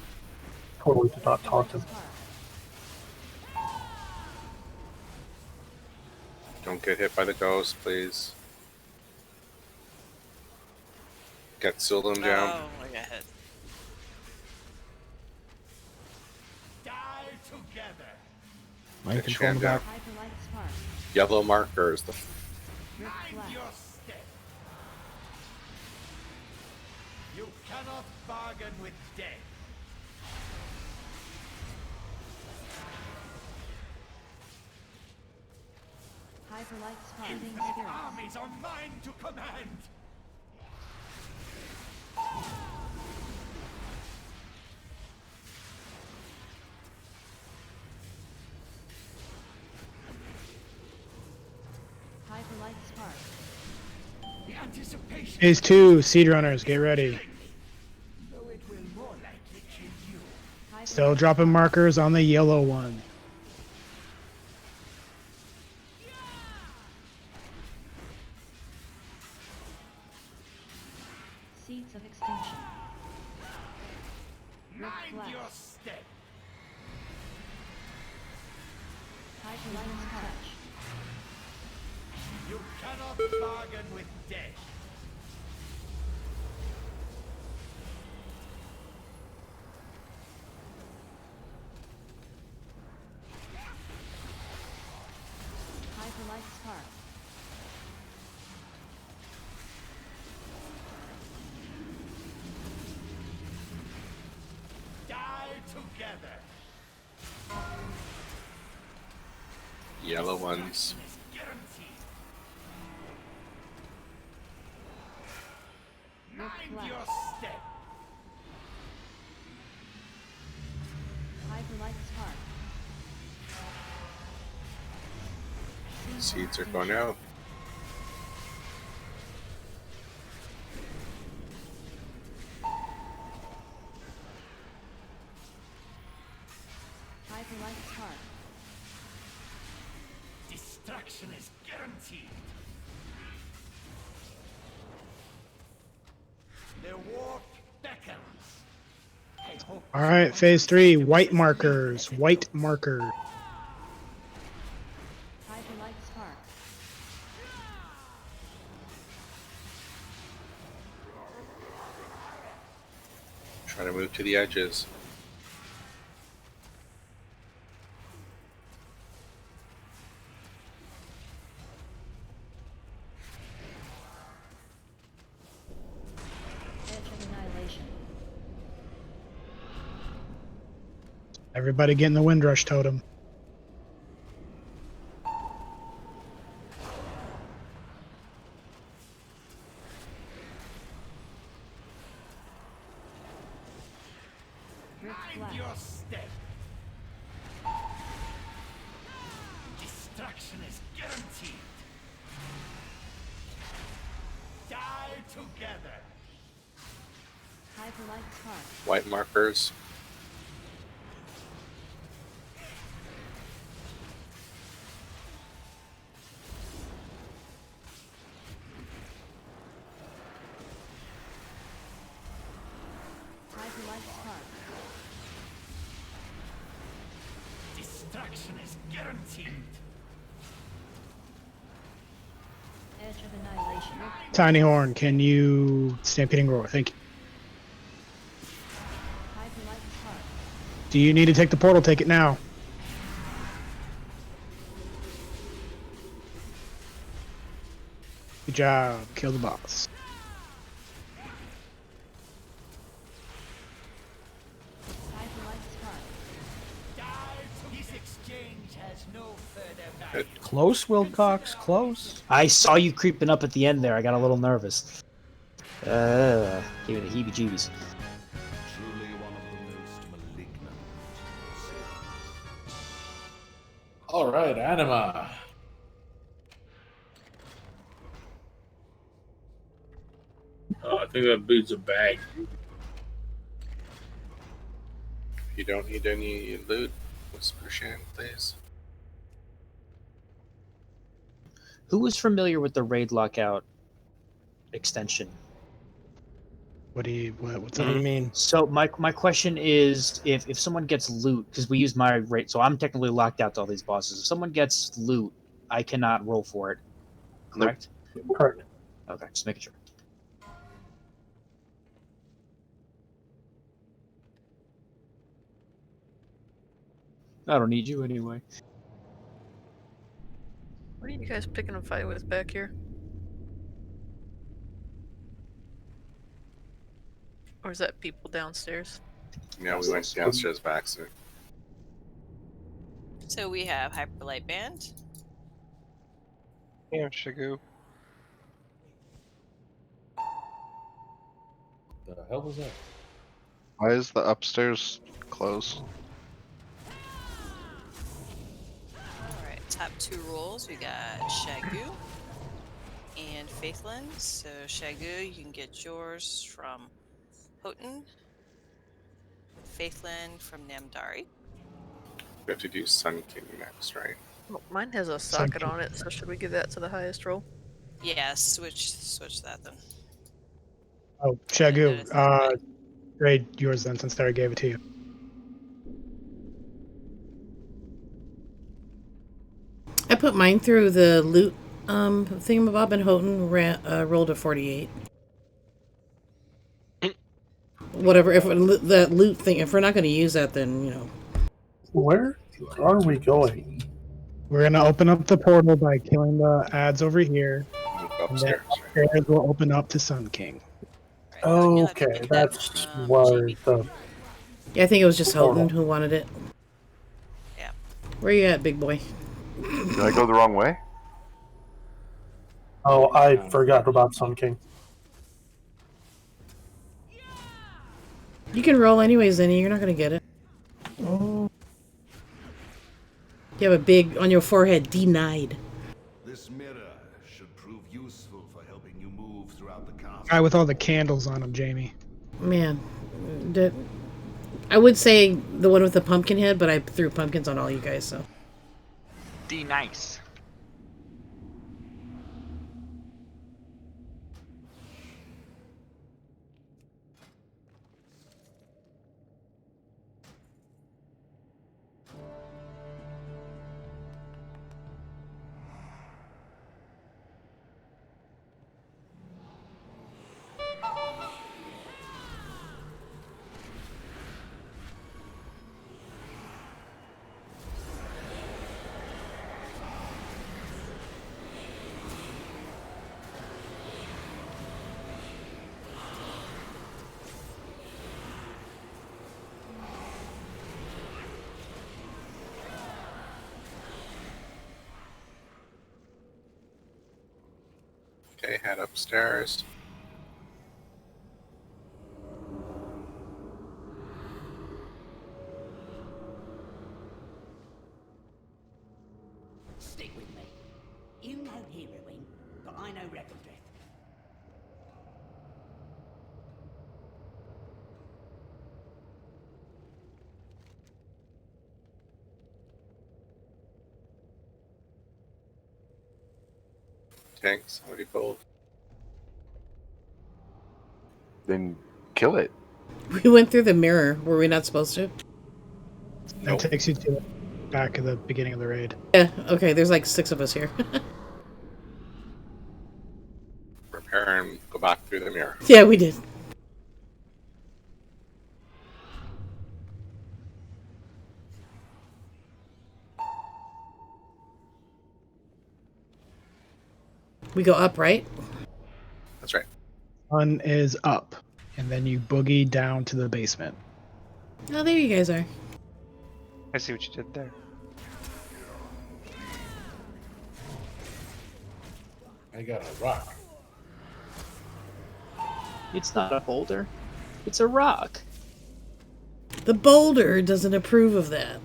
Totally did not talk to him. Don't get hit by the ghost, please. Get Sildum down. Oh, I got hit. Die together. Mind Get control in Shan the down. back. Yellow markers. Mind your step. You cannot bargain with death. Hide the light spark. Infinite armies are mine to command. Hide the light spark. The anticipation. Phase 2, Seed Runners, get ready. Though it will more likely kill you. Still dropping markers on the yellow one. Seeds of extinction. Mind your step. Hide the light spark. You cannot bargain with death. Hide the light spark. Die together. Yellow ones. Guaranteed. Mind your step. Hide the light spark. Seeds are going out. Hide the light spark. Destruction is guaranteed. The walk beckons. I hope. Alright, phase 3, white markers. White marker. Hide the light spark. Try to move to the edges. Edge of annihilation. Everybody get in the Windrush totem. Mind your step. Destruction is guaranteed. Die together. White markers. Destruction is guaranteed. Edge of annihilation. Tiny Horn, can you stampeding roar? Thank you. Do you need to take the portal? Take it now. Good job. Kill the boss. This exchange has no further value. Close, Wilcox, close. I saw you creeping up at the end there. I got a little nervous. Give me the heebie-jeebies. Truly one of the most malignant. All right, Anima. I think that beats a bag. If you don't need any loot, whisper Shan, please. Who is familiar with the raid lockout extension? What's What do you mean? So my question is, if someone gets loot, because we use my rate, so I'm technically locked out to all these bosses. If someone gets loot, I cannot roll for it. Correct? Correct. Okay, just making sure. I don't need you anyway. What are you guys picking a fight with back here? Or is that people downstairs? Yeah, we went downstairs by accident. So we have Hyperlight Band. Yeah, Shigu. The hell was that? Why is the upstairs closed? Alright, top two rolls. We got Shagu and Faithland. So Shagu, you can get yours from Houghton. Faithland from Namdari. We have to do Sun King next, right? Well, mine has a Sun socket King. on it, so should we give that to the highest roll? Yeah, switch that then. Oh, Shagu. Trade yours then, since Sarah gave it to you. I put mine through the loot thingamabob, and Houghton rolled a 48. Whatever. If that loot thing, if we're not going to use that, then you know. Where are we going? We're gonna open up the portal by killing the ads over here, and then upstairs will open up to Sun King. Okay, that's where the. Yeah, I think it was just Portal. Houghton who wanted it. Yeah. Where you at, big boy? Did I go the wrong way? Oh, I forgot about Sun King. You can roll anyways, Zenny. You're not going to get it. Oh. You have a big on your forehead, denied. This mirror should prove useful for helping you move throughout the castle. Guy with all the candles on him, Jamie. Man, I would say the one with the pumpkin head, but I threw pumpkins on all you guys, so. D nice. Okay, head upstairs. Stick with me. You know heroing, but I know rebel drift. Tanks, already pulled. Then kill it. We went through the mirror. Were we not supposed to? That takes you to the back of the beginning of the raid. Yeah, okay, there's like 6 of us here. Repair and go back through the mirror. Yeah, we did. We go up, right? That's right. Sun is up, and then you boogie down to the basement. Oh, there you guys are. I see what you did there. I got a rock. It's not a boulder. It's a rock. The boulder doesn't approve of that.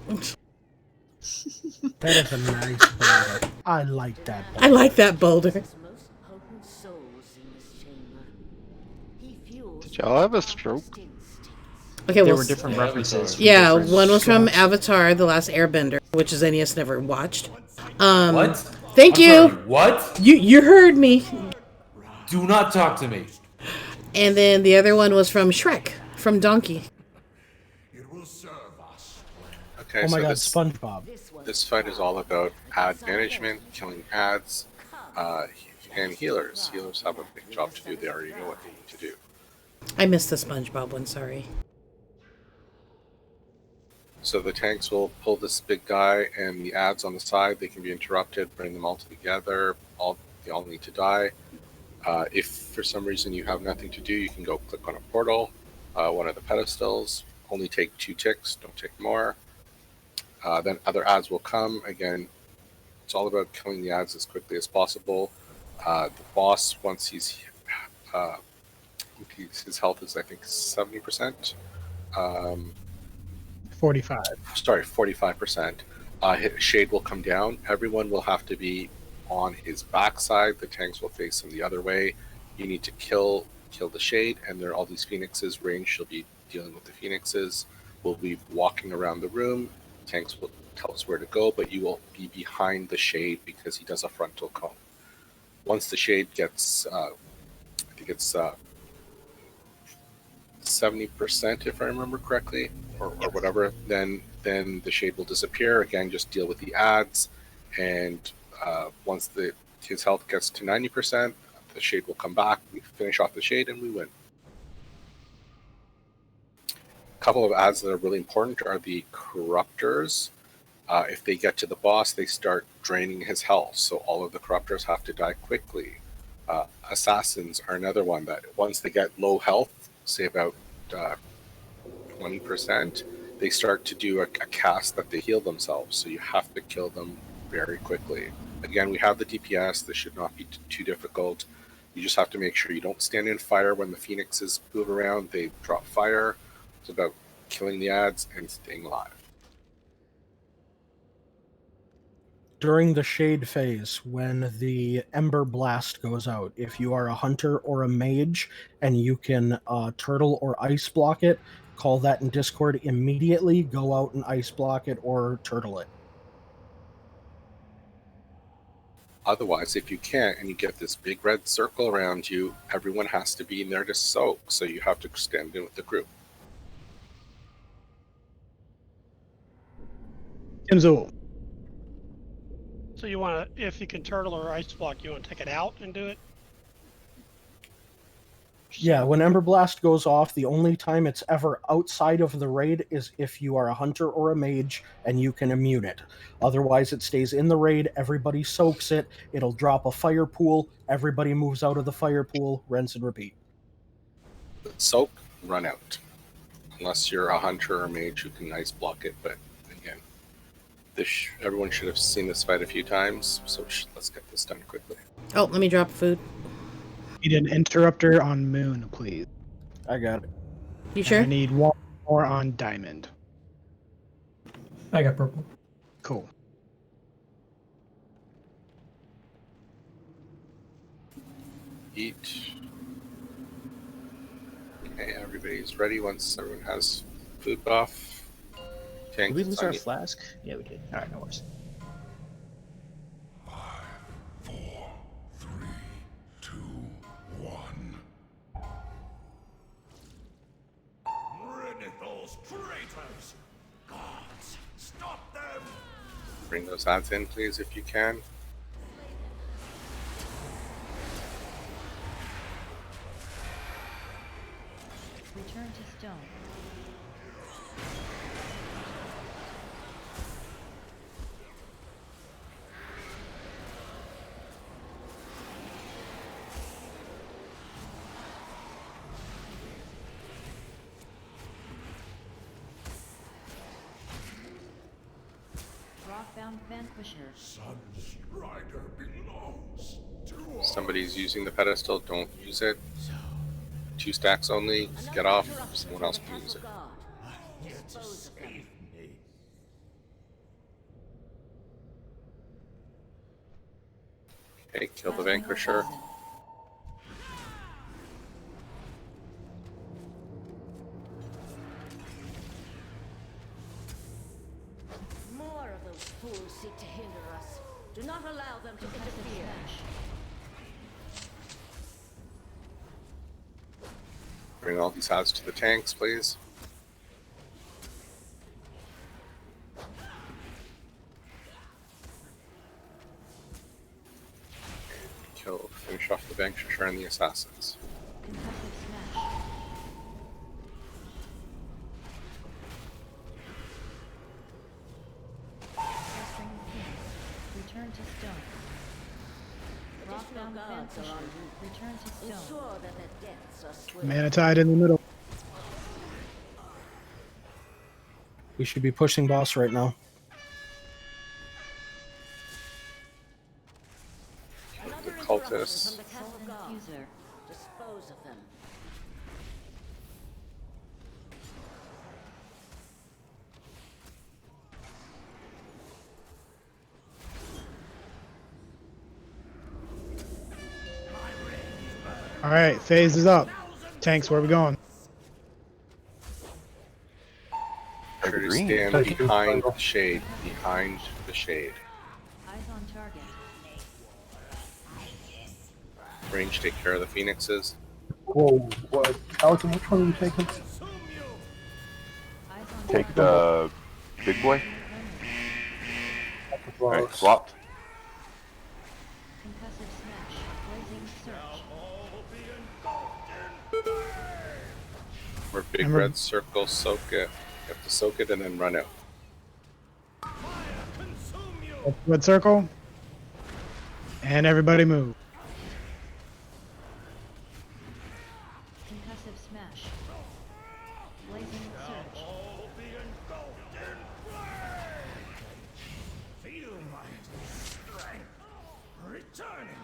That is a nice boulder. I like that boulder. I like that boulder. Most potent souls in this chamber. He fuels Did y'all have a stroke? Okay, There well, were different references. Yeah, one was from Avatar: The Last Airbender, which Xenius never watched. What? Thank I'm you. sorry, what? You heard me. Do not talk to me. And then the other one was from Shrek, from Donkey. Okay, Oh my so god, this, SpongeBob. this fight is all about ad management, killing ads, and healers. Healers have a big job to do. They already know what they need to do. I missed the SpongeBob one, sorry. So the tanks will pull this big guy, and the ads on the side, they can be interrupted, bring them all together. They all need to die. If for some reason you have nothing to do, you can go click on a portal, one of the pedestals. Only take 2 ticks, don't take more. Then other ads will come. Again, it's all about killing the ads as quickly as possible. The boss, once his health is, I think, 70%. 45. Sorry, 45%. Shade will come down. Everyone will have to be on his backside. The tanks will face him the other way. You need to kill the shade, and there are all these phoenixes. Range, she'll be dealing with the phoenixes. We'll be walking around the room. Tanks will tell us where to go, but you will be behind the shade because he does a frontal cone. Once the shade gets, I think it's 70%, if I remember correctly, or whatever, then the shade will disappear. Again, just deal with the ads, and once his health gets to 90%, the shade will come back. We finish off the shade, and we win. A couple of ads that are really important are the corruptors. If they get to the boss, they start draining his health, so all of the corruptors have to die quickly. Assassins are another one that once they get low health, say about 20%, they start to do a cast that they heal themselves, so you have to kill them very quickly. Again, we have the DPS. This should not be too difficult. You just have to make sure you don't stand in fire when the phoenixes move around. They drop fire. It's about killing the ads and staying alive. During the shade phase, when the Ember Blast goes out, if you are a hunter or a mage and you can turtle or ice block it, call that in Discord immediately, go out and ice block it or turtle it. Otherwise, if you can't and you get this big red circle around you, everyone has to be in there to soak, so you have to stand in with the group. Timzul. So you want to, if you can turtle or ice block, you want to take it out and do it? Yeah, when Ember Blast goes off, the only time it's ever outside of the raid is if you are a hunter or a mage and you can immune it. Otherwise, it stays in the raid, everybody soaks it, it'll drop a fire pool, everybody moves out of the fire pool, rinse and repeat. Soak, run out. Unless you're a hunter or a mage who can ice block it, but again, everyone should have seen this fight a few times, so let's get this done quickly. Oh, let me drop food. Need an interrupter on Moon, please. I got it. You sure? I need one more on Diamond. I got purple. Cool. eat. Okay, everybody's ready once everyone has food buff. Did we Tanks lose on our you. flask? Yeah, we did. All right, no worries. 5, 4, 3, 2, 1. Renithal's traitors! Gods, stop them! Bring those odds in, please, if you can. Return to stone. Rockbound Vanquisher. Sunstrider belongs to us. Somebody's using the pedestal, don't use it. 2 stacks only, get off, someone else can use it. Okay, kill the Vanquisher. More of those fools seek to hinder us. Do not allow them to interfere. Bring all these odds to the tanks, please. Finish off the Vanquisher and the Assassins. Return to stone. Rockbound Vanquisher. Return to stone. Ensure that their deaths are swift. Mana Tide in the middle. We should be pushing boss right now. The cultists. From the Castle Nathria. Dispose of them. All right, phase is up. Tanks, where are we going? Sure to stand behind the shade. Behind the shade. Eyes on target. Range, take care of the Phoenixes. Whoa, what? Alton, which one are you taking? Take the big boy. Alright, swapped. Concussive smash. Blazing surge. Where big red circle, soak it. You have to soak it and then run it. Red circle. And everybody move. Concussive smash. Blazing surge. Feel my strength returning.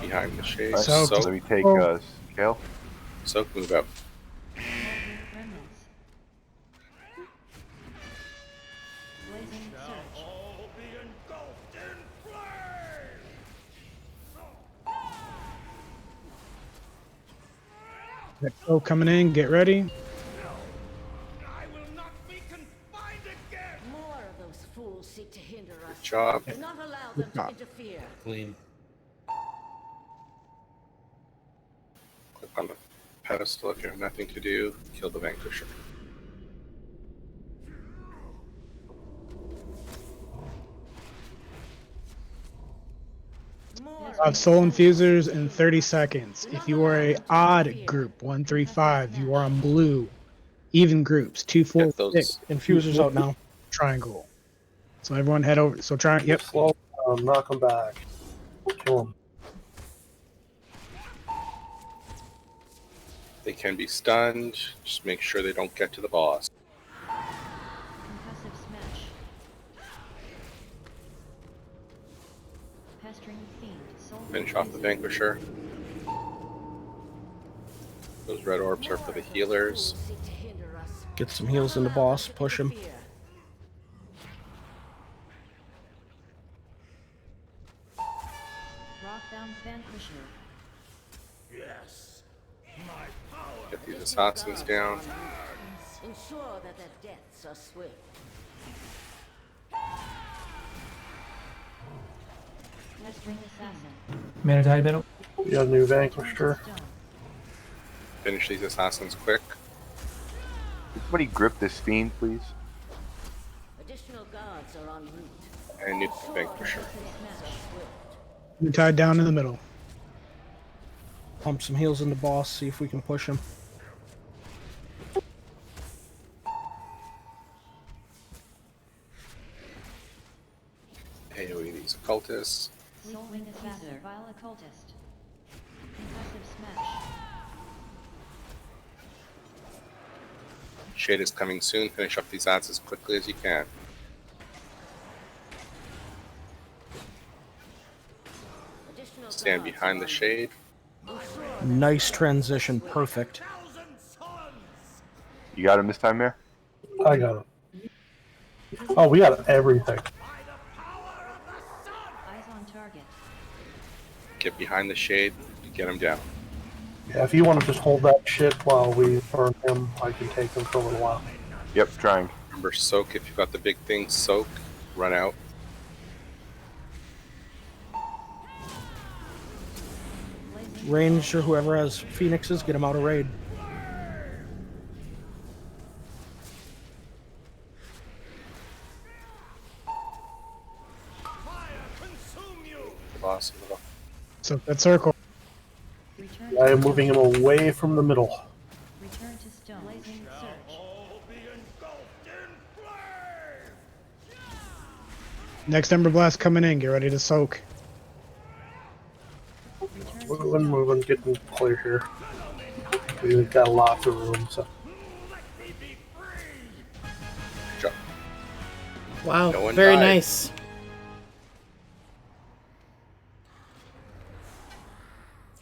Behind the shade. Right, Soak. so let me take scale. Soak, move up. Remnants. Blazing surge. Echo coming in, get ready. More of those fools seek to hinder us. Good job. Do not allow them to interfere. Clean. Click on the pedestal if you have nothing to do. Kill the Vanquisher. Soul infusers in 30 seconds. If you are a odd group, 1, 3, 5, you are on blue. Even groups, 2, 4, 6. Infusers out now. Triangle. So everyone head over. So try. Yep. Slow down, knock them back. Kill them. They can be stunned. Just make sure they don't get to the boss. Concussive smash. Pestering fiend. Soul Finish off the Vanquisher. Those red orbs are for the healers. Get some heals in the boss. Push him. Yes. My power. Get these assassins down. Ensure that their deaths are swift. Mana middle. We got a new Vanquisher. Finish these assassins quick. Can somebody grip this fiend, please? Additional guards are en route. And new Vanquisher. You're tied down in the middle. Pump some heals in the boss, see if we can push him. AoE these occultists. Soulwing Assassin, Vile Occultist. Concussive Smash. Shade is coming soon. Finish up these ads as quickly as you can. Stand behind the shade. Nice transition, perfect. You got him this time, Mayor? I got it. Oh, we got everything. Eyes on target. Get behind the shade to get him down. Yeah, if you want to just hold that shit while we burn him, I can take him for a little while. Yep, trying. Remember, soak if you've got the big thing. Soak, run out. Range or whoever has phoenixes, get him out of raid. Boss. So that circle. I am moving him away from the middle. Return to stone. Blazing Surge. Next Ember Blast coming in. Get ready to soak. Moving, getting clear here. We've got lots of room, so. Wow, No one very died. nice.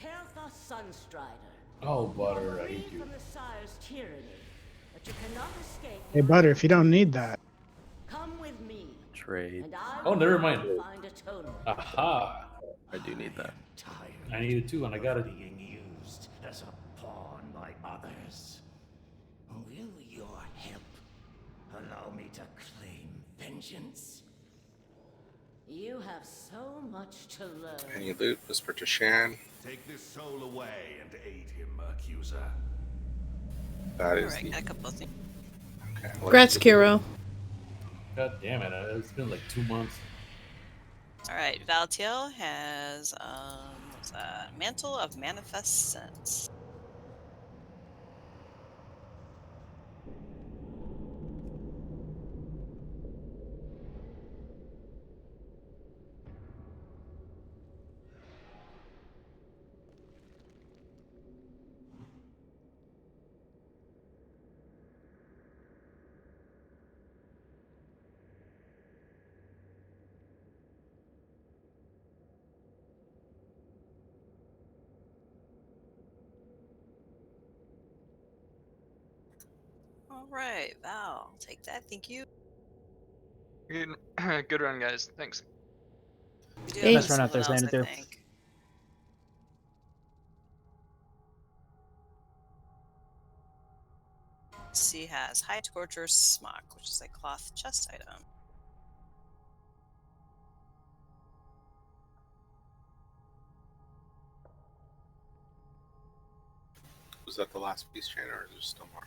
Tel'tha Sunstrider. Oh, Butter, I hate Free you. from the Sire's tyranny, but you cannot escape. Hey, Butter, if you don't need that. Come with me, Trade. and I Oh, will never mind. find atonement. Aha! I do need that. I need it too, and I got it. Being used as a pawn by others. Will your help allow me to claim vengeance? You have so much to learn. Any loot? Whisper to Shan. Take this soul away and aid him, accuser. That is Alright, got a couple of things. Okay. Congrats, Kiro. God damn it! It's been like 2 months. Alright, Valtiel has what's that? Mantle of Manifest Sense. Alright, Val, take that, thank you. Good, good run, guys. Thanks. We do Hey. have Nice run out there, someone else, I Xanathar. think. She has High Torture Smock, which is a cloth chest item. Was that the last piece, Shan, or is there still more?